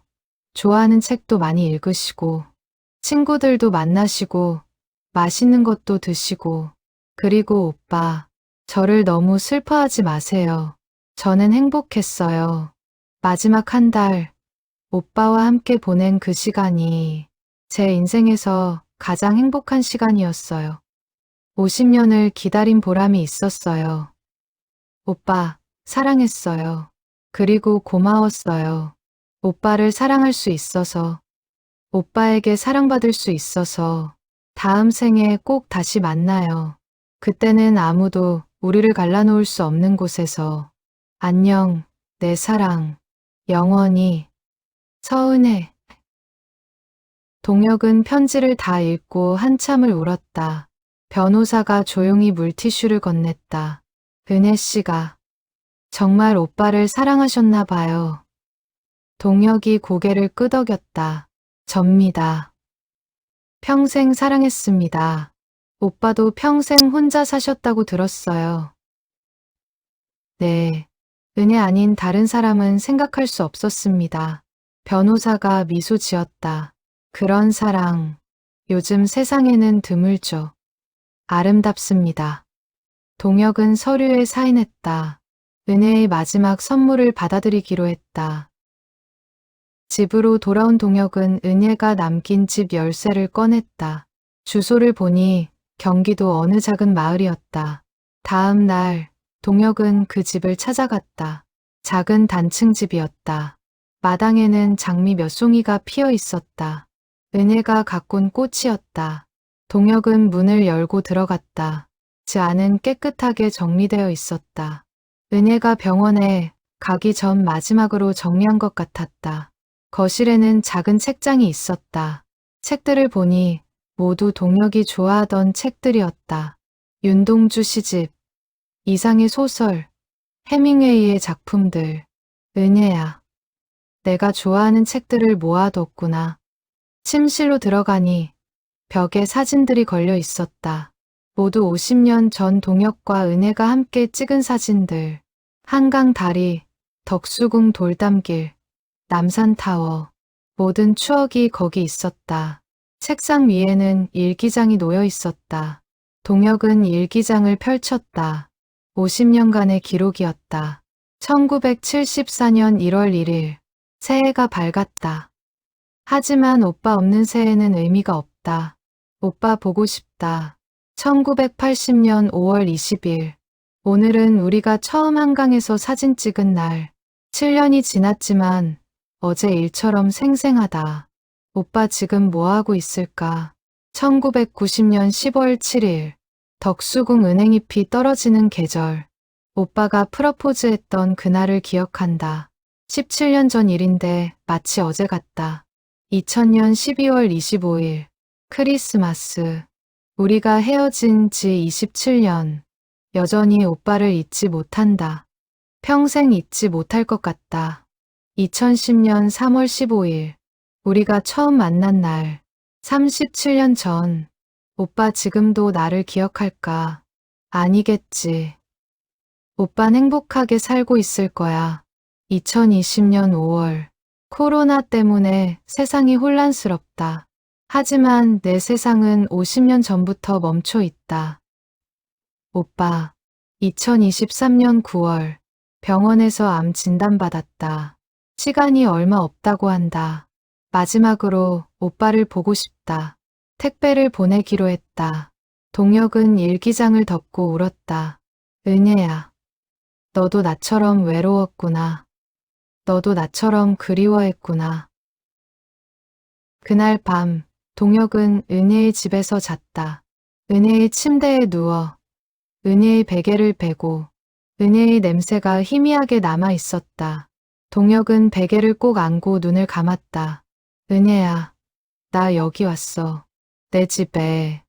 좋아하는 책도 많이 읽으시고, 친구들도 만나시고, 맛있는 것도 드시고, 그리고 오빠, 저를 너무 슬퍼하지 마세요. 저는 행복했어요. 마지막 한 달, 오빠와 함께 보낸 그 시간이 제 인생에서 가장 행복한 시간이었어요. 50년을 기다린 보람이 있었어요. 오빠, 사랑했어요. 그리고 고마웠어요. 오빠를 사랑할 수 있어서, 오빠에게 사랑받을 수 있어서, 다음 생에 꼭 다시 만나요. 그때는 아무도 우리를 갈라놓을 수 없는 곳에서. 안녕, 내 사랑. 영원히. 서은혜. 동혁은 편지를 다 읽고 한참을 울었다. 변호사가 조용히 물티슈를 건넸다. 은혜 씨가 정말 오빠를 사랑하셨나 봐요. 동혁이 고개를 끄덕였다. 접니다. 평생 사랑했습니다. 오빠도 평생 혼자 사셨다고 들었어요. 네. 은혜 아닌 다른 사람은 생각할 수 없었습니다. 변호사가 미소 지었다. 그런 사랑, 요즘 세상에는 드물죠. 아름답습니다. 동혁은 서류에 사인했다. 은혜의 마지막 선물을 받아들이기로 했다. 집으로 돌아온 동혁은 은혜가 남긴 집 열쇠를 꺼냈다. 주소를 보니 경기도 어느 작은 마을이었다. 다음 날 동혁은 그 집을 찾아갔다. 작은 단층 집이었다. 마당에는 장미 몇 송이가 피어 있었다. 은혜가 가꾼 꽃이었다. 동혁은 문을 열고 들어갔다. 집 안은 깨끗하게 정리되어 있었다. 은혜가 병원에 가기 전 마지막으로 정리한 것 같았다. 거실에는 작은 책장이 있었다. 책들을 보니 모두 동혁이 좋아하던 책들이었다. 윤동주 시집, 이상의 소설, 해밍웨이의 작품들. 은혜야, 내가 좋아하는 책들을 모아뒀구나. 침실로 들어가니 벽에 사진들이 걸려 있었다. 모두 50년 전 동혁과 은혜가 함께 찍은 사진들. 한강 다리, 덕수궁 돌담길, 남산타워. 모든 추억이 거기 있었다. 책상 위에는 일기장이 놓여 있었다. 동혁은 일기장을 펼쳤다. 50년간의 기록이었다. 1974년 1월 1일, 새해가 밝았다. 하지만 오빠 없는 새해는 의미가 없다. 오빠 보고 싶다. 1980년 5월 20일, 오늘은 우리가 처음 한강에서 사진 찍은 날. 7년이 지났지만 어제 일처럼 생생하다. 오빠 지금 뭐하고 있을까? 1990년 10월 7일, 덕수궁 은행잎이 떨어지는 계절. 오빠가 프러포즈했던 그날을 기억한다. 17년 전 일인데 마치 어제 같다. 2000년 12월 25일, 크리스마스. 우리가 헤어진 지 27년. 여전히 오빠를 잊지 못한다. 평생 잊지 못할 것 같다. 2010년 3월 15일, 우리가 처음 만난 날. 37년 전. 오빠 지금도 나를 기억할까? 아니겠지. 오빤 행복하게 살고 있을 거야. 2020년 5월. 코로나 때문에 세상이 혼란스럽다. 하지만 내 세상은 50년 전부터 멈춰 있다. 오빠, 2023년 9월. 병원에서 암 진단받았다. 시간이 얼마 없다고 한다. 마지막으로 오빠를 보고 싶다. 택배를 보내기로 했다. 동혁은 일기장을 덮고 울었다. 은혜야, 너도 나처럼 외로웠구나. 너도 나처럼 그리워했구나. 그날 밤, 동혁은 은혜의 집에서 잤다. 은혜의 침대에 누워 은혜의 베개를 베고 은혜의 냄새가 희미하게 남아 있었다. 동혁은 베개를 꼭 안고 눈을 감았다. 은혜야, 나 여기 왔어. 내 집에.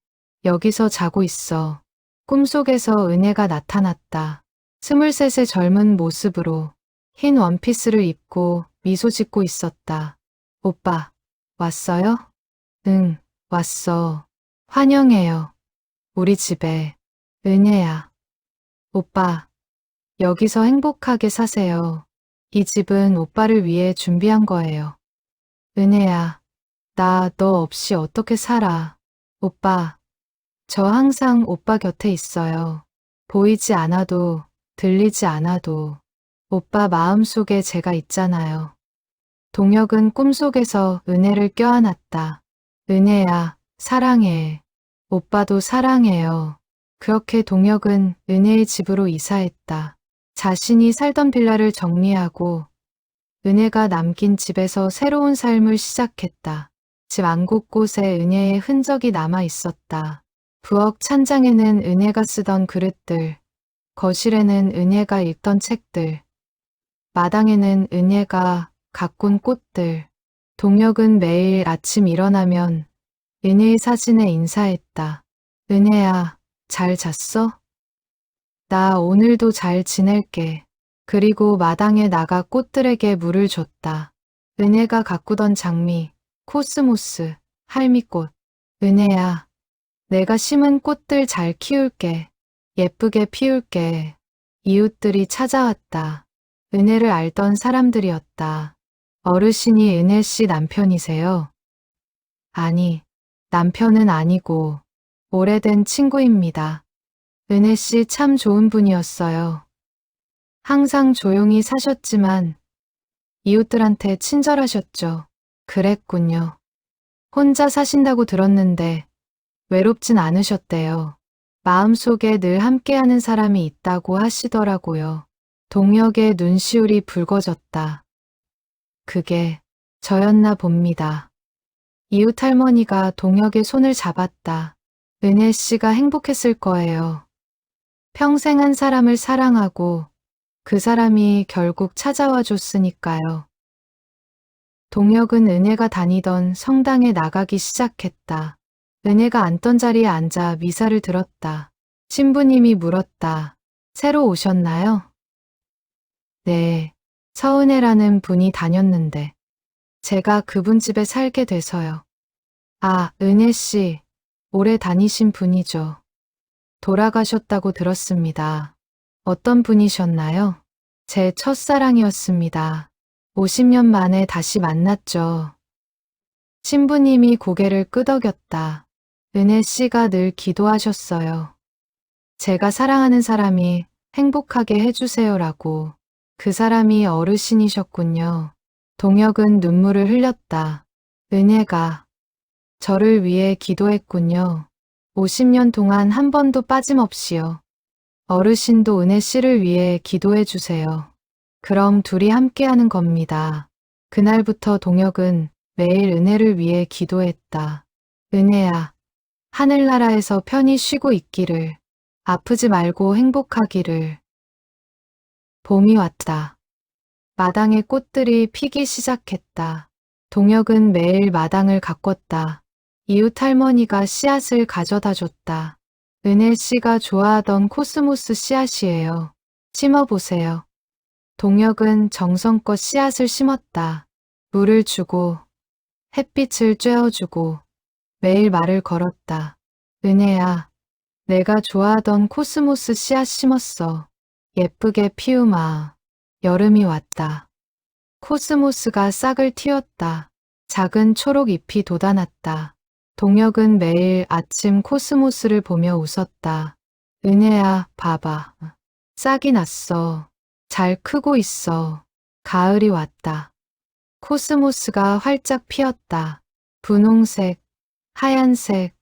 여기서 자고 있어. 꿈속에서 은혜가 나타났다. 23의 젊은 모습으로 흰 원피스를 입고 미소 짓고 있었다. 오빠, 왔어요? 응, 왔어. 환영해요. 우리 집에. 은혜야. 오빠, 여기서 행복하게 사세요. 이 집은 오빠를 위해 준비한 거예요. 은혜야, 나 너 없이 어떻게 살아. 오빠, 저 항상 오빠 곁에 있어요. 보이지 않아도, 들리지 않아도 오빠 마음속에 제가 있잖아요. 동혁은 꿈속에서 은혜를 껴안았다. 은혜야, 사랑해. 오빠도 사랑해요. 그렇게 동혁은 은혜의 집으로 이사했다. 자신이 살던 빌라를 정리하고 은혜가 남긴 집에서 새로운 삶을 시작했다. 집 안 곳곳에 은혜의 흔적이 남아 있었다. 부엌 찬장에는 은혜가 쓰던 그릇들, 거실에는 은혜가 읽던 책들, 마당에는 은혜가 가꾼 꽃들. 동혁은 매일 아침 일어나면 은혜의 사진에 인사했다. 은혜야, 잘 잤어? 나 오늘도 잘 지낼게. 그리고 마당에 나가 꽃들에게 물을 줬다. 은혜가 가꾸던 장미, 코스모스, 할미꽃. 은혜야, 내가 심은 꽃들 잘 키울게. 예쁘게 피울게. 이웃들이 찾아왔다. 은혜를 알던 사람들이었다. 어르신이 은혜 씨 남편이세요? 아니, 남편은 아니고 오래된 친구입니다. 은혜 씨 참 좋은 분이었어요. 항상 조용히 사셨지만 이웃들한테 친절하셨죠. 그랬군요. 혼자 사신다고 들었는데 외롭진 않으셨대요. 마음속에 늘 함께하는 사람이 있다고 하시더라고요. 동혁의 눈시울이 붉어졌다. 그게 저였나 봅니다. 이웃 할머니가 동혁의 손을 잡았다. 은혜 씨가 행복했을 거예요. 평생 한 사람을 사랑하고 그 사람이 결국 찾아와 줬으니까요. 동혁은 은혜가 다니던 성당에 나가기 시작했다. 은혜가 앉던 자리에 앉아 미사를 들었다. 신부님이 물었다. 새로 오셨나요? 네, 서은혜라는 분이 다녔는데 제가 그분 집에 살게 돼서요. 아, 은혜 씨, 오래 다니신 분이죠. 돌아가셨다고 들었습니다. 어떤 분이셨나요? 제 첫사랑이었습니다. 50년 만에 다시 만났죠. 신부님이 고개를 끄덕였다. 은혜 씨가 늘 기도하셨어요. 제가 사랑하는 사람이 행복하게 해주세요라고. 그 사람이 어르신이셨군요. 동혁은 눈물을 흘렸다. 은혜가 저를 위해 기도했군요. 50년 동안 한 번도 빠짐없이요. 어르신도 은혜 씨를 위해 기도해 주세요. 그럼 둘이 함께하는 겁니다. 그날부터 동혁은 매일 은혜를 위해 기도했다. 은혜야, 하늘나라에서 편히 쉬고 있기를, 아프지 말고 행복하기를. 봄이 왔다. 마당에 꽃들이 피기 시작했다. 동혁은 매일 마당을 가꿨다. 이웃 할머니가 씨앗을 가져다 줬다. 은혜 씨가 좋아하던 코스모스 씨앗이에요. 심어보세요. 동혁은 정성껏 씨앗을 심었다. 물을 주고 햇빛을 쬐어주고 매일 말을 걸었다. 은혜야, 내가 좋아하던 코스모스 씨앗 심었어. 예쁘게 피우마. 여름이 왔다. 코스모스가 싹을 틔웠다. 작은 초록 잎이 돋아났다. 동혁은 매일 아침 코스모스를 보며 웃었다. 은혜야, 봐봐. 싹이 났어. 잘 크고 있어. 가을이 왔다. 코스모스가 활짝 피었다. 분홍색, 하얀색,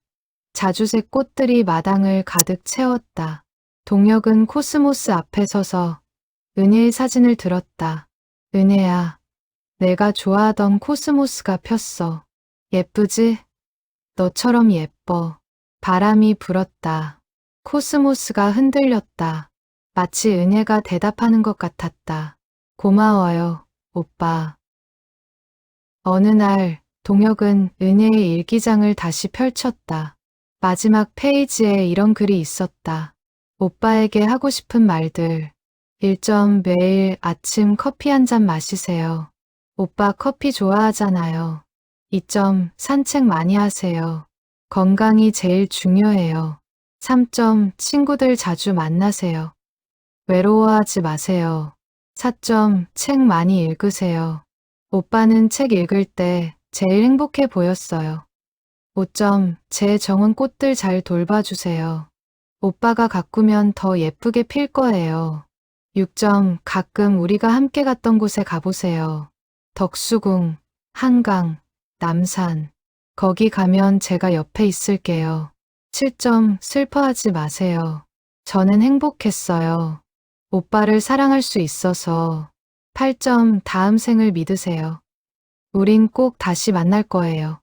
자주색 꽃들이 마당을 가득 채웠다. 동혁은 코스모스 앞에 서서 은혜의 사진을 들었다. 은혜야, 내가 좋아하던 코스모스가 폈어. 예쁘지? 너처럼 예뻐. 바람이 불었다. 코스모스가 흔들렸다. 마치 은혜가 대답하는 것 같았다. 고마워요, 오빠. 어느 날 동혁은 은혜의 일기장을 다시 펼쳤다. 마지막 페이지에 이런 글이 있었다. 오빠에게 하고 싶은 말들. 1점 매일 아침 커피 한 잔 마시세요. 오빠 커피 좋아하잖아요. 2점 산책 많이 하세요. 건강이 제일 중요해요. 3점 친구들 자주 만나세요. 외로워하지 마세요. 4점 책 많이 읽으세요. 오빠는 책 읽을 때 제일 행복해 보였어요. 5점 제 정원 꽃들 잘 돌봐주세요. 오빠가 가꾸면 더 예쁘게 필 거예요. 6점 가끔 우리가 함께 갔던 곳에 가보세요. 덕수궁, 한강, 남산. 거기 가면 제가 옆에 있을게요. 7점 슬퍼하지 마세요. 저는 행복했어요. 오빠를 사랑할 수 있어서. 8점 다음 생을 믿으세요. 우린 꼭 다시 만날 거예요.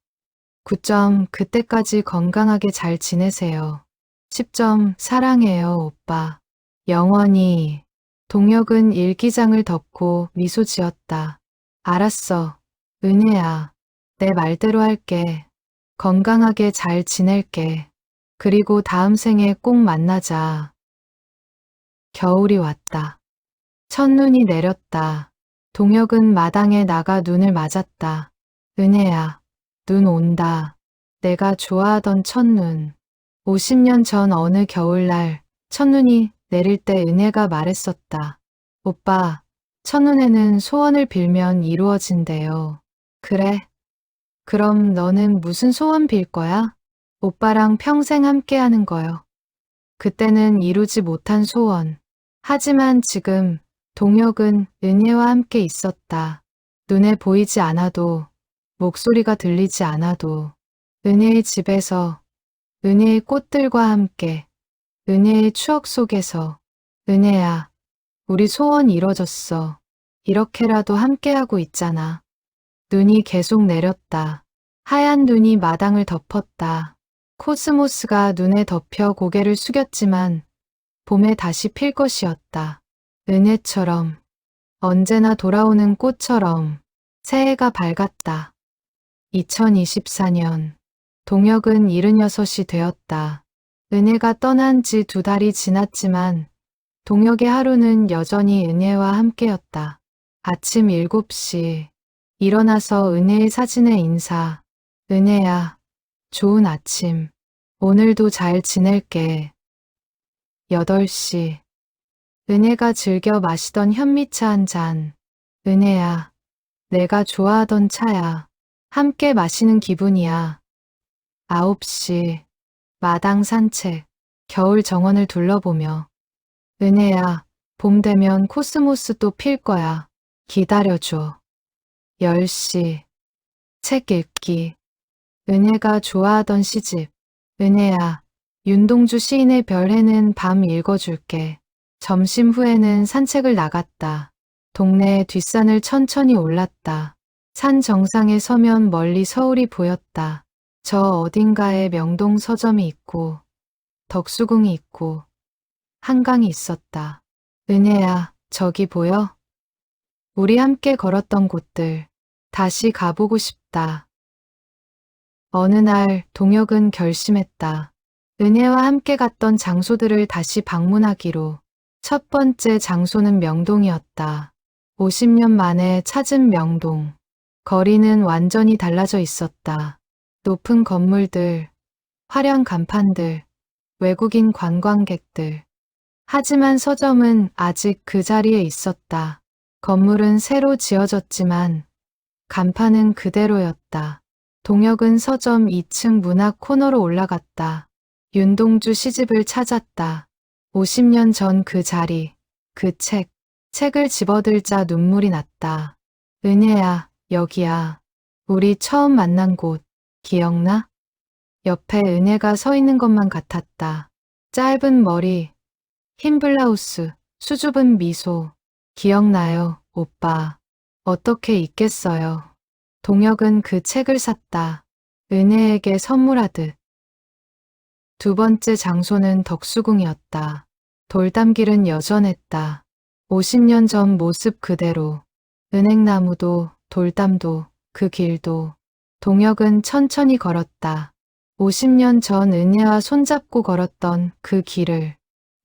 9점 그때까지 건강하게 잘 지내세요. 10점 사랑해요, 오빠. 영원히. 동혁은 일기장을 덮고 미소 지었다. 알았어, 은혜야. 내 말대로 할게. 건강하게 잘 지낼게. 그리고 다음 생에 꼭 만나자. 겨울이 왔다. 첫눈이 내렸다. 동혁은 마당에 나가 눈을 맞았다. 은혜야, 눈 온다. 내가 좋아하던 첫눈. 50년 전 어느 겨울날 첫눈이 내릴 때 은혜가 말했었다. 오빠, 첫눈에는 소원을 빌면 이루어진대요. 그래? 그럼 너는 무슨 소원 빌 거야? 오빠랑 평생 함께하는 거요. 그때는 이루지 못한 소원. 하지만 지금 동혁은 은혜와 함께 있었다. 눈에 보이지 않아도, 목소리가 들리지 않아도, 은혜의 집에서, 은혜의 꽃들과 함께, 은혜의 추억 속에서. 은혜야, 우리 소원 이뤄졌어. 이렇게라도 함께하고 있잖아. 눈이 계속 내렸다. 하얀 눈이 마당을 덮었다. 코스모스가 눈에 덮여 고개를 숙였지만 봄에 다시 필 것이었다. 은혜처럼, 언제나 돌아오는 꽃처럼 새해가 밝았다. 2024년, 동혁은 76이 되었다. 은혜가 떠난 지 2달이 지났지만 동혁의 하루는 여전히 은혜와 함께였다. 아침 7시, 일어나서 은혜의 사진에 인사. 은혜야, 좋은 아침. 오늘도 잘 지낼게. 8시, 은혜가 즐겨 마시던 현미차 한 잔. 은혜야, 내가 좋아하던 차야. 함께 마시는 기분이야. 9시, 마당 산책, 겨울 정원을 둘러보며. 은혜야, 봄 되면 코스모스 또 필 거야. 기다려줘. 10시, 책 읽기. 은혜가 좋아하던 시집. 은혜야, 윤동주 시인의 별해는 밤 읽어줄게. 점심 후에는 산책을 나갔다. 동네 뒷산을 천천히 올랐다. 산 정상에 서면 멀리 서울이 보였다. 저 어딘가에 명동 서점이 있고 덕수궁이 있고 한강이 있었다. 은혜야, 저기 보여? 우리 함께 걸었던 곳들. 다시 가보고 싶다. 어느 날 동혁은 결심했다. 은혜와 함께 갔던 장소들을 다시 방문하기로. 첫 번째 장소는 명동이었다. 50년 만에 찾은 명동. 거리는 완전히 달라져 있었다. 높은 건물들, 화려한 간판들, 외국인 관광객들. 하지만 서점은 아직 그 자리에 있었다. 건물은 새로 지어졌지만 간판은 그대로였다. 동혁은 서점 2층 문학 코너로 올라갔다. 윤동주 시집을 찾았다. 50년 전 그 자리, 그 책. 책을 집어들자 눈물이 났다. 은혜야, 여기야. 우리 처음 만난 곳, 기억나? 옆에 은혜가 서 있는 것만 같았다. 짧은 머리, 흰 블라우스, 수줍은 미소. 기억나요, 오빠. 어떻게 잊겠어요. 동혁은 그 책을 샀다. 은혜에게 선물하듯. 두 번째 장소는 덕수궁이었다. 돌담길은 여전했다. 50년 전 모습 그대로. 은행나무도 돌담도 그 길도. 동혁은 천천히 걸었다. 50년 전 은혜와 손잡고 걸었던 그 길을.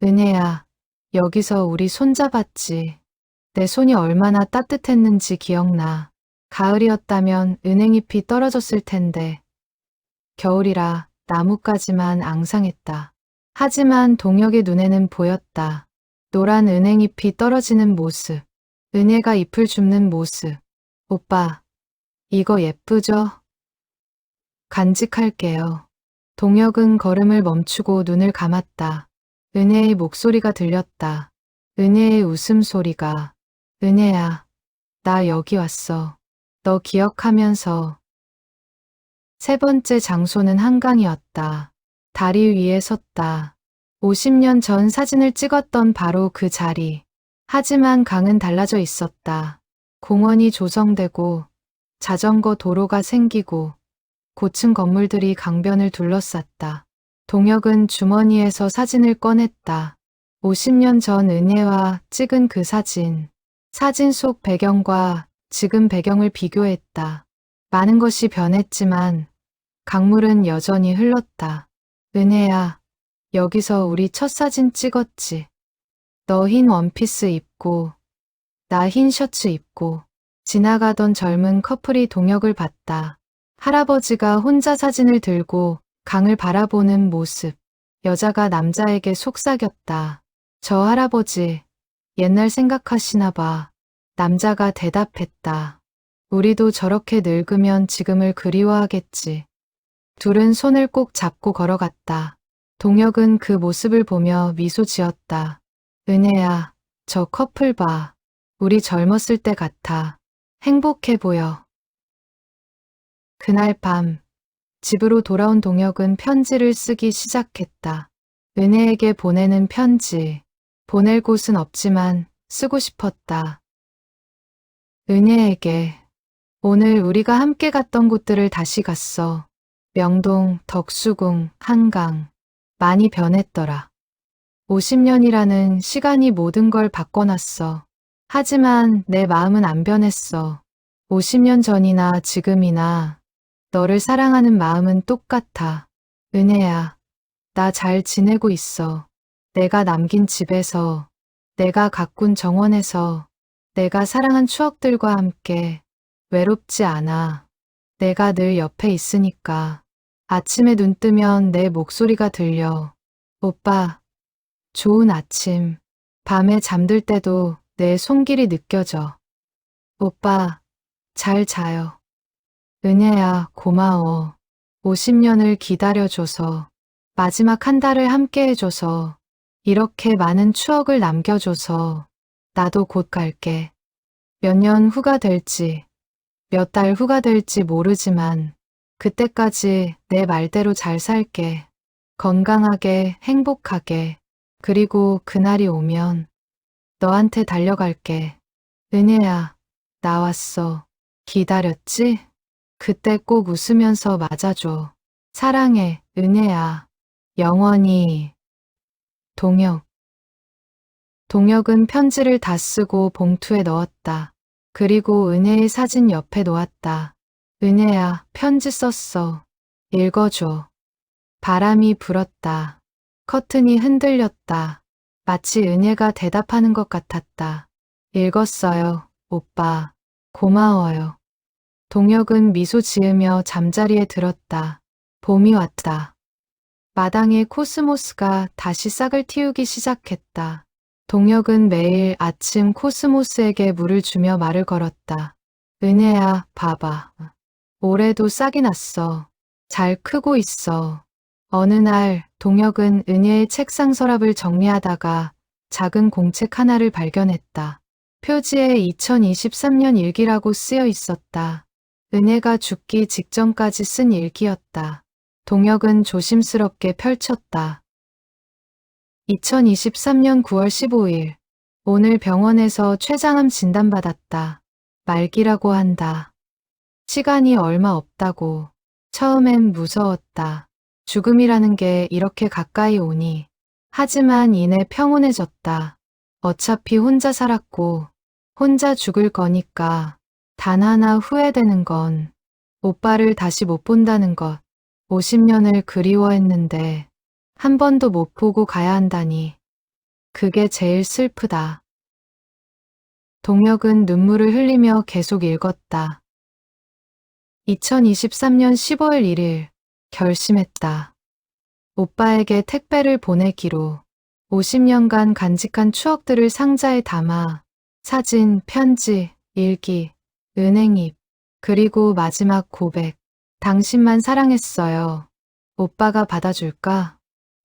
은혜야, 여기서 우리 손잡았지. 내 손이 얼마나 따뜻했는지 기억나. 가을이었다면 은행잎이 떨어졌을 텐데. 겨울이라 나뭇가지만 앙상했다. 하지만 동혁의 눈에는 보였다. 노란 은행잎이 떨어지는 모습. 은혜가 잎을 줍는 모습. 오빠, 이거 예쁘죠? 간직할게요. 동혁은 걸음을 멈추고 눈을 감았다. 은혜의 목소리가 들렸다. 은혜의 웃음소리가. 은혜야, 나 여기 왔어. 너 기억하면서. 세 번째 장소는 한강이었다. 다리 위에 섰다. 50년 전 사진을 찍었던 바로 그 자리. 하지만 강은 달라져 있었다. 공원이 조성되고 자전거 도로가 생기고 고층 건물들이 강변을 둘러쌌다. 동혁은 주머니에서 사진을 꺼냈다. 50년 전 은혜와 찍은 그 사진. 사진 속 배경과 지금 배경을 비교했다. 많은 것이 변했지만 강물은 여전히 흘렀다. 은혜야, 여기서 우리 첫 사진 찍었지. 너 흰 원피스 입고, 나 흰 셔츠 입고. 지나가던 젊은 커플이 동혁을 봤다. 할아버지가 혼자 사진을 들고 강을 바라보는 모습. 여자가 남자에게 속삭였다. 저 할아버지, 옛날 생각하시나 봐. 남자가 대답했다. 우리도 저렇게 늙으면 지금을 그리워하겠지. 둘은 손을 꼭 잡고 걸어갔다. 동혁은 그 모습을 보며 미소 지었다. 은혜야, 저 커플 봐. 우리 젊었을 때 같아. 행복해 보여. 그날 밤, 집으로 돌아온 동혁은 편지를 쓰기 시작했다. 은혜에게 보내는 편지. 보낼 곳은 없지만 쓰고 싶었다. 은혜에게. 오늘 우리가 함께 갔던 곳들을 다시 갔어. 명동, 덕수궁, 한강. 많이 변했더라. 50년이라는 시간이 모든 걸 바꿔놨어. 하지만 내 마음은 안 변했어. 50년 전이나 지금이나 너를 사랑하는 마음은 똑같아. 은혜야, 나 잘 지내고 있어. 내가 남긴 집에서, 내가 가꾼 정원에서, 내가 사랑한 추억들과 함께 외롭지 않아. 내가 늘 옆에 있으니까. 아침에 눈 뜨면 내 목소리가 들려. 오빠, 좋은 아침. 밤에 잠들 때도 내 손길이 느껴져. 오빠, 잘 자요. 은혜야, 고마워. 50년을 기다려줘서, 마지막 한 달을 함께 해줘서, 이렇게 많은 추억을 남겨줘서, 나도 곧 갈게. 몇 년 후가 될지, 몇 달 후가 될지 모르지만, 그때까지 내 말대로 잘 살게. 건강하게, 행복하게. 그리고 그날이 오면, 너한테 달려갈게. 은혜야, 나왔어. 기다렸지? 그때 꼭 웃으면서 맞아줘. 사랑해, 은혜야. 영원히. 동혁. 동혁은 편지를 다 쓰고 봉투에 넣었다. 그리고 은혜의 사진 옆에 놓았다. 은혜야, 편지 썼어. 읽어줘. 바람이 불었다. 커튼이 흔들렸다. 마치 은혜가 대답하는 것 같았다. 읽었어요, 오빠. 고마워요. 동혁은 미소 지으며 잠자리에 들었다. 봄이 왔다. 마당의 코스모스가 다시 싹을 틔우기 시작했다. 동혁은 매일 아침 코스모스에게 물을 주며 말을 걸었다. 은혜야, 봐봐. 올해도 싹이 났어. 잘 크고 있어. 어느 날 동혁은 은혜의 책상 서랍을 정리하다가 작은 공책 하나를 발견했다. 표지에 2023년 일기라고 쓰여 있었다. 은혜가 죽기 직전까지 쓴 일기였다. 동혁은 조심스럽게 펼쳤다. 2023년 9월 15일. 오늘 병원에서 췌장암 진단받았다. 말기라고 한다. 시간이 얼마 없다고. 처음엔 무서웠다. 죽음이라는 게 이렇게 가까이 오니. 하지만 이내 평온해졌다. 어차피 혼자 살았고 혼자 죽을 거니까 단 하나 후회되는 건 오빠를 다시 못 본다는 것. 50년을 그리워했는데 한 번도 못 보고 가야 한다니. 그게 제일 슬프다. 동혁은 눈물을 흘리며 계속 읽었다. 2023년 15일 1일 결심했다. 오빠에게 택배를 보내기로. 50년간 간직한 추억들을 상자에 담아 사진, 편지, 일기, 은행잎, 그리고 마지막 고백. 당신만 사랑했어요. 오빠가 받아줄까?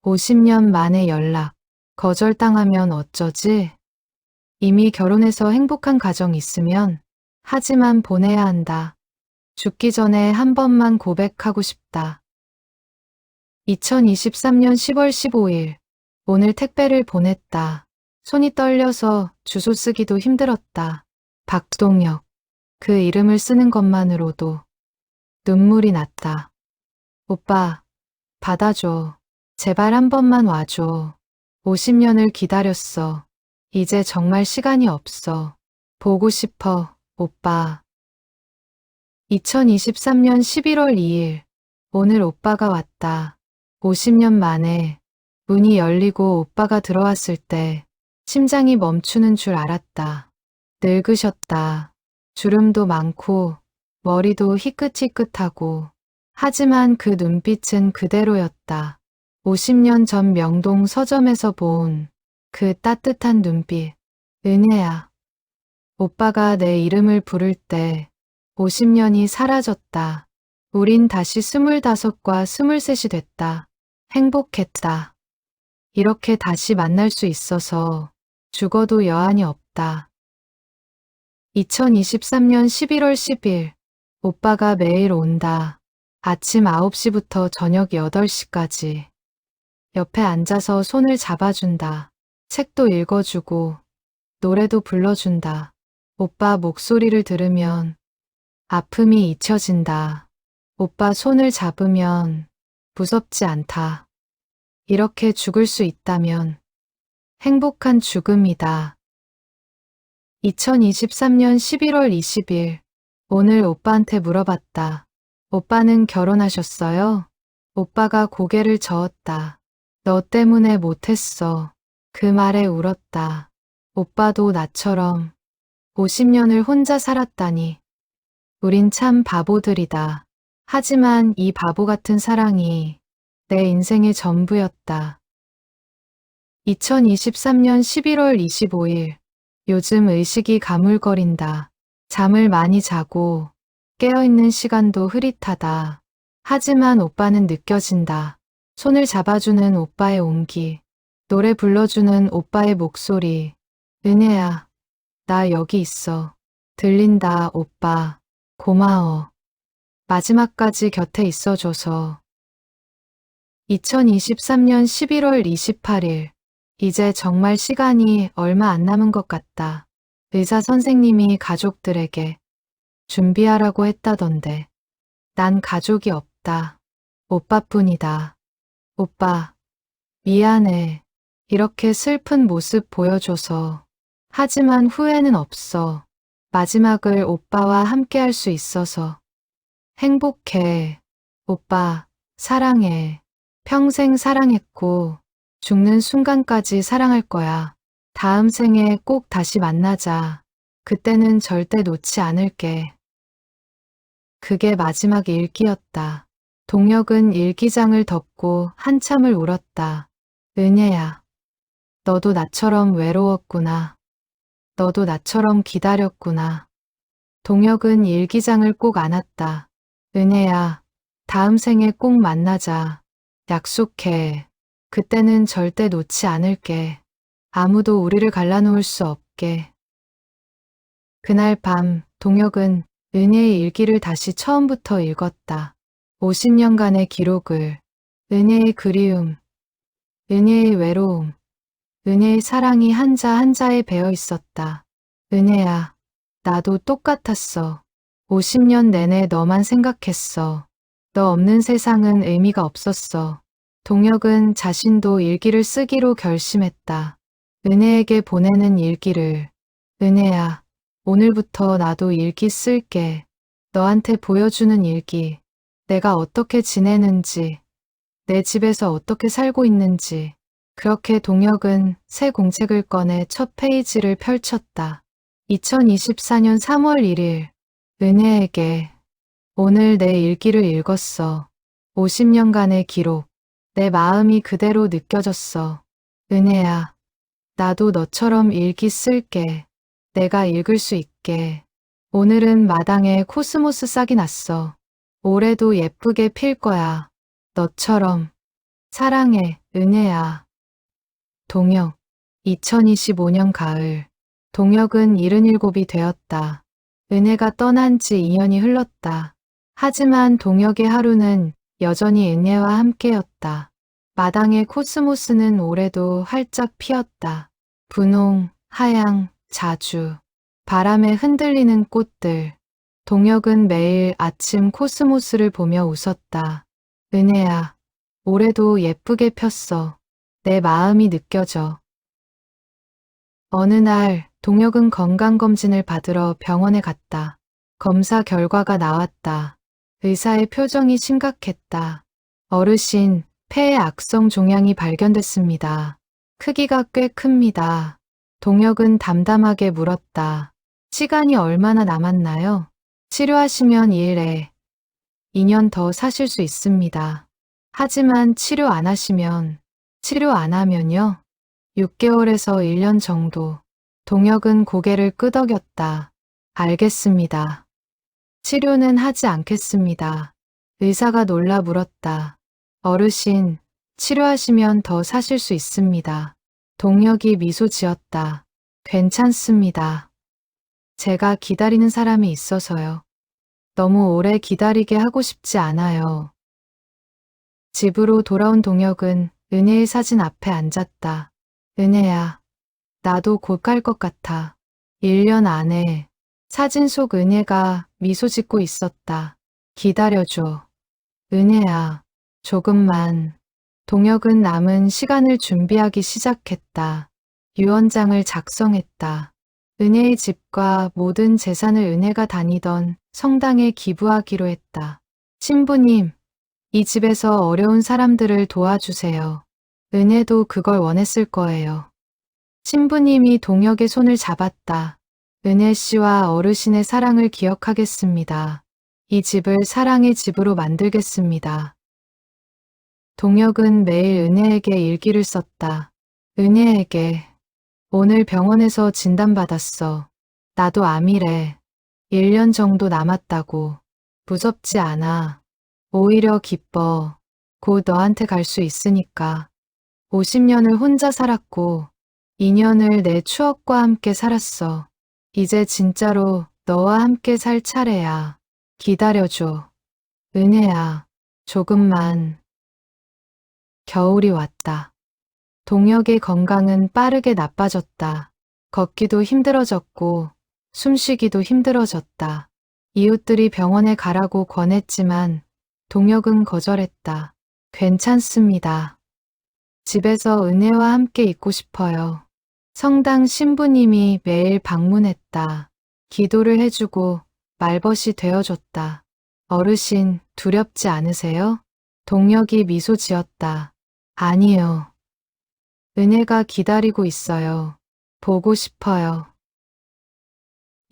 50년 만에 연락. 거절당하면 어쩌지? 이미 결혼해서 행복한 가정 있으면 하지만 보내야 한다. 죽기 전에 한 번만 고백하고 싶다. 2023년 10월 15일. 오늘 택배를 보냈다. 손이 떨려서 주소 쓰기도 힘들었다. 박동혁. 그 이름을 쓰는 것만으로도 눈물이 났다. 오빠, 받아줘. 제발 한 번만 와줘. 50년을 기다렸어. 이제 정말 시간이 없어. 보고 싶어, 오빠. 2023년 11월 2일. 오늘 오빠가 왔다. 50년 만에 문이 열리고 오빠가 들어왔을 때 심장이 멈추는 줄 알았다. 늙으셨다. 주름도 많고 머리도 희끗희끗하고 하지만 그 눈빛은 그대로였다. 50년 전 명동 서점에서 본 그 따뜻한 눈빛. 은혜야. 오빠가 내 이름을 부를 때 50년이 사라졌다. 우린 다시 25과 23이 됐다. 행복했다. 이렇게 다시 만날 수 있어서 죽어도 여한이 없다. 2023년 11월 10일. 오빠가 매일 온다. 아침 9시부터 저녁 8시까지. 옆에 앉아서 손을 잡아준다. 책도 읽어주고 노래도 불러준다. 오빠 목소리를 들으면 아픔이 잊혀진다. 오빠 손을 잡으면 무섭지 않다. 이렇게 죽을 수 있다면 행복한 죽음이다. 2023년 11월 20일. 오늘 오빠한테 물어봤다. 오빠는 결혼하셨어요? 오빠가 고개를 저었다. 너 때문에 못했어. 그 말에 울었다. 오빠도 나처럼 50년을 혼자 살았다니. 우린 참 바보들이다. 하지만 이 바보 같은 사랑이 내 인생의 전부였다. 2023년 11월 25일. 요즘 의식이 가물거린다. 잠을 많이 자고 깨어있는 시간도 흐릿하다. 하지만 오빠는 느껴진다. 손을 잡아주는 오빠의 온기, 노래 불러주는 오빠의 목소리. 은혜야, 나 여기 있어. 들린다, 오빠. 고마워. 마지막까지 곁에 있어줘서. 2023년 11월 28일. 이제 정말 시간이 얼마 안 남은 것 같다. 의사 선생님이 가족들에게 준비하라고 했다던데. 난 가족이 없다. 오빠뿐이다. 오빠, 미안해. 이렇게 슬픈 모습 보여줘서. 하지만 후회는 없어. 마지막을 오빠와 함께 할 수 있어서. 행복해. 오빠, 사랑해. 평생 사랑했고, 죽는 순간까지 사랑할 거야. 다음 생에 꼭 다시 만나자. 그때는 절대 놓지 않을게. 그게 마지막 일기였다. 동혁은 일기장을 덮고 한참을 울었다. 은혜야, 너도 나처럼 외로웠구나. 너도 나처럼 기다렸구나. 동혁은 일기장을 꼭 안았다. 은혜야, 다음 생에 꼭 만나자. 약속해. 그때는 절대 놓지 않을게. 아무도 우리를 갈라놓을 수 없게. 그날 밤 동혁은 은혜의 일기를 다시 처음부터 읽었다. 50년간의 기록을. 은혜의 그리움, 은혜의 외로움, 은혜의 사랑이 한자 한자에 배어 있었다. 은혜야, 나도 똑같았어. 50년 내내 너만 생각했어. 너 없는 세상은 의미가 없었어. 동혁은 자신도 일기를 쓰기로 결심했다. 은혜에게 보내는 일기를. 은혜야, 오늘부터 나도 일기 쓸게. 너한테 보여주는 일기. 내가 어떻게 지내는지, 내 집에서 어떻게 살고 있는지. 그렇게 동혁은 새 공책을 꺼내 첫 페이지를 펼쳤다. 2024년 3월 1일. 은혜에게. 오늘 내 일기를 읽었어. 50년간의 기록. 내 마음이 그대로 느껴졌어. 은혜야, 나도 너처럼 일기 쓸게. 내가 읽을 수 있게. 오늘은 마당에 코스모스 싹이 났어. 올해도 예쁘게 필 거야. 너처럼. 사랑해, 은혜야. 동혁. 2025년 가을. 동혁은 77이 되었다. 은혜가 떠난 지 2년이 흘렀다. 하지만 동혁의 하루는 여전히 은혜와 함께였다. 마당의 코스모스는 올해도 활짝 피었다. 분홍, 하양, 자주. 바람에 흔들리는 꽃들. 동혁은 매일 아침 코스모스를 보며 웃었다. 은혜야, 올해도 예쁘게 폈어. 내 마음이 느껴져. 어느 날 동혁은 건강검진을 받으러 병원에 갔다. 검사 결과가 나왔다. 의사의 표정이 심각했다. 어르신, 폐에 악성 종양이 발견됐습니다. 크기가 꽤 큽니다. 동혁은 담담하게 물었다. 시간이 얼마나 남았나요? 치료하시면 1에 2년 더 사실 수 있습니다. 하지만 치료 안 하면요? 6개월에서 1년 정도. 동혁은 고개를 끄덕였다. 알겠습니다. 치료는 하지 않겠습니다. 의사가 놀라 물었다. 어르신, 치료하시면 더 사실 수 있습니다. 동혁이 미소 지었다. 괜찮습니다. 제가 기다리는 사람이 있어서요. 너무 오래 기다리게 하고 싶지 않아요. 집으로 돌아온 동혁은 은혜의 사진 앞에 앉았다. 은혜야, 나도 곧 갈 것 같아. 1년 안에. 사진 속 은혜가 미소 짓고 있었다. 기다려줘. 은혜야, 조금만. 동혁은 남은 시간을 준비하기 시작했다. 유언장을 작성했다. 은혜의 집과 모든 재산을 은혜가 다니던 성당에 기부하기로 했다. 신부님, 이 집에서 어려운 사람들을 도와주세요. 은혜도 그걸 원했을 거예요. 신부님이 동혁의 손을 잡았다. 은혜 씨와 어르신의 사랑을 기억하겠습니다. 이 집을 사랑의 집으로 만들겠습니다. 동혁은 매일 은혜에게 일기를 썼다. 은혜에게 오늘 병원에서 진단받았어. 나도 암이래. 1년 정도 남았다고. 무섭지 않아. 오히려 기뻐. 곧 너한테 갈 수 있으니까. 50년을 혼자 살았고 2년을 내 추억과 함께 살았어. 이제 진짜로 너와 함께 살 차례야. 기다려줘. 은혜야, 조금만. 겨울이 왔다. 동혁의 건강은 빠르게 나빠졌다. 걷기도 힘들어졌고 숨쉬기도 힘들어졌다. 이웃들이 병원에 가라고 권했지만 동혁은 거절했다. 괜찮습니다. 집에서 은혜와 함께 있고 싶어요. 성당 신부님이 매일 방문했다. 기도를 해주고 말벗이 되어줬다. 어르신, 두렵지 않으세요? 동혁이 미소 지었다. 아니요. 은혜가 기다리고 있어요. 보고 싶어요.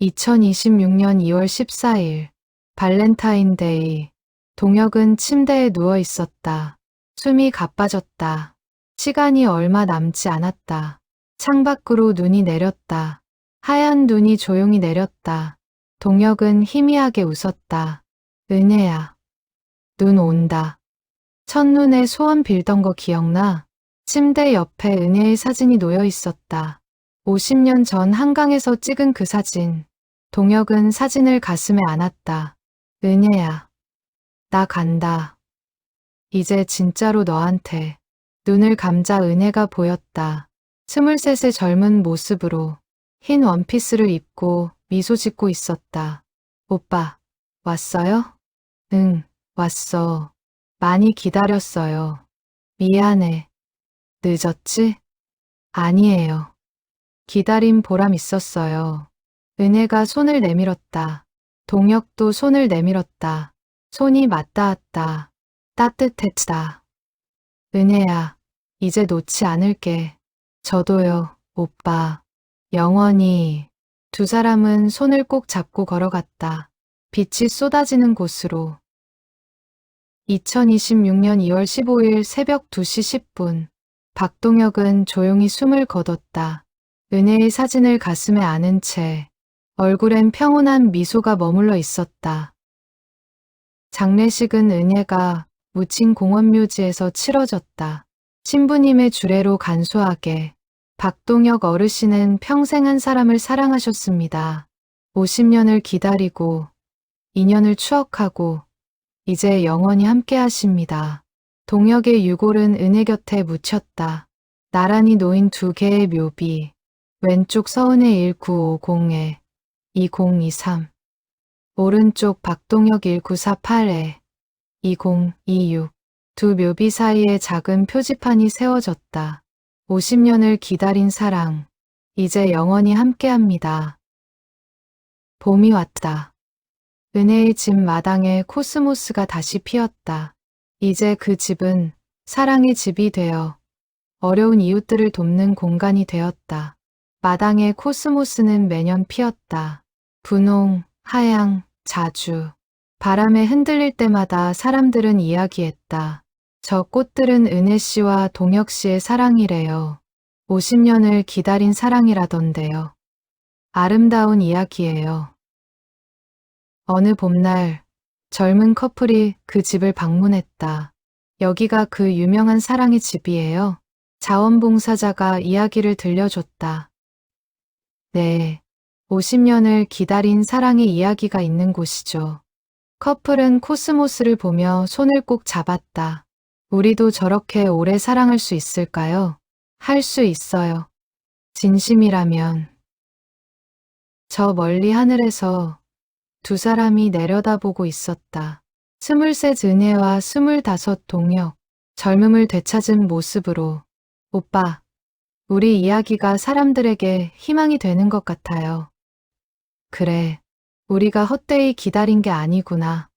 2026년 2월 14일 발렌타인데이. 동혁은 침대에 누워 있었다. 숨이 가빠졌다. 시간이 얼마 남지 않았다. 창밖으로 눈이 내렸다. 하얀 눈이 조용히 내렸다. 동혁은 희미하게 웃었다. 은혜야, 눈 온다. 첫눈에 소원 빌던 거 기억나? 침대 옆에 은혜의 사진이 놓여 있었다. 50년 전 한강에서 찍은 그 사진. 동혁은 사진을 가슴에 안았다. 은혜야, 나 간다. 이제 진짜로 너한테. 눈을 감자 은혜가 보였다. 23의 젊은 모습으로 흰 원피스를 입고 미소 짓고 있었다. 오빠, 왔어요? 응, 왔어. 많이 기다렸어요. 미안해. 늦었지? 아니에요. 기다린 보람 있었어요. 은혜가 손을 내밀었다. 동혁도 손을 내밀었다. 손이 맞닿았다. 따뜻했다. 은혜야, 이제 놓지 않을게. 저도요, 오빠. 영원히. 두 사람은 손을 꼭 잡고 걸어갔다. 빛이 쏟아지는 곳으로. 2026년 2월 15일 새벽 2시 10분. 박동혁은 조용히 숨을 거뒀다. 은혜의 사진을 가슴에 안은 채 얼굴엔 평온한 미소가 머물러 있었다. 장례식은 은혜가 묻힌 공원묘지에서 치러졌다. 신부님의 주례로 간소하게. 박동혁 어르신은 평생 한 사람을 사랑하셨습니다. 50년을 기다리고 2년을 추억하고 이제 영원히 함께 하십니다. 동혁의 유골은 은혜 곁에 묻혔다. 나란히 놓인 두 개의 묘비. 왼쪽 서은의 1950에 2023. 오른쪽 박동혁 1948에 2026. 두 묘비 사이에 작은 표지판이 세워졌다. 50년을 기다린 사랑. 이제 영원히 함께합니다. 봄이 왔다. 은혜의 집 마당에 코스모스가 다시 피었다. 이제 그 집은 사랑의 집이 되어 어려운 이웃들을 돕는 공간이 되었다. 마당에 코스모스는 매년 피었다. 분홍, 하양, 자주. 바람에 흔들릴 때마다 사람들은 이야기했다. 저 꽃들은 은혜 씨와 동혁 씨의 사랑이래요. 50년을 기다린 사랑이라던데요. 아름다운 이야기예요. 어느 봄날 젊은 커플이 그 집을 방문했다. 여기가 그 유명한 사랑의 집이에요. 자원봉사자가 이야기를 들려줬다. 네, 50년을 기다린 사랑의 이야기가 있는 곳이죠. 커플은 코스모스를 보며 손을 꼭 잡았다. 우리도 저렇게 오래 사랑할 수 있을까요? 할 수 있어요. 진심이라면. 저 멀리 하늘에서 두 사람이 내려다보고 있었다. 23 은혜와 25 동혁, 젊음을 되찾은 모습으로 오빠, 우리 이야기가 사람들에게 희망이 되는 것 같아요. 그래, 우리가 헛되이 기다린 게 아니구나.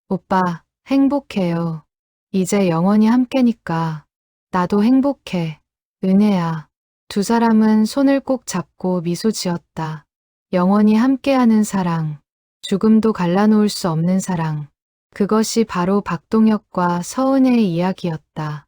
오빠, 행복해요. 이제 영원히 함께니까. 나도 행복해. 은혜야. 두 사람은 손을 꼭 잡고 미소 지었다. 영원히 함께하는 사랑. 죽음도 갈라놓을 수 없는 사랑. 그것이 바로 박동혁과 서은혜의 이야기였다.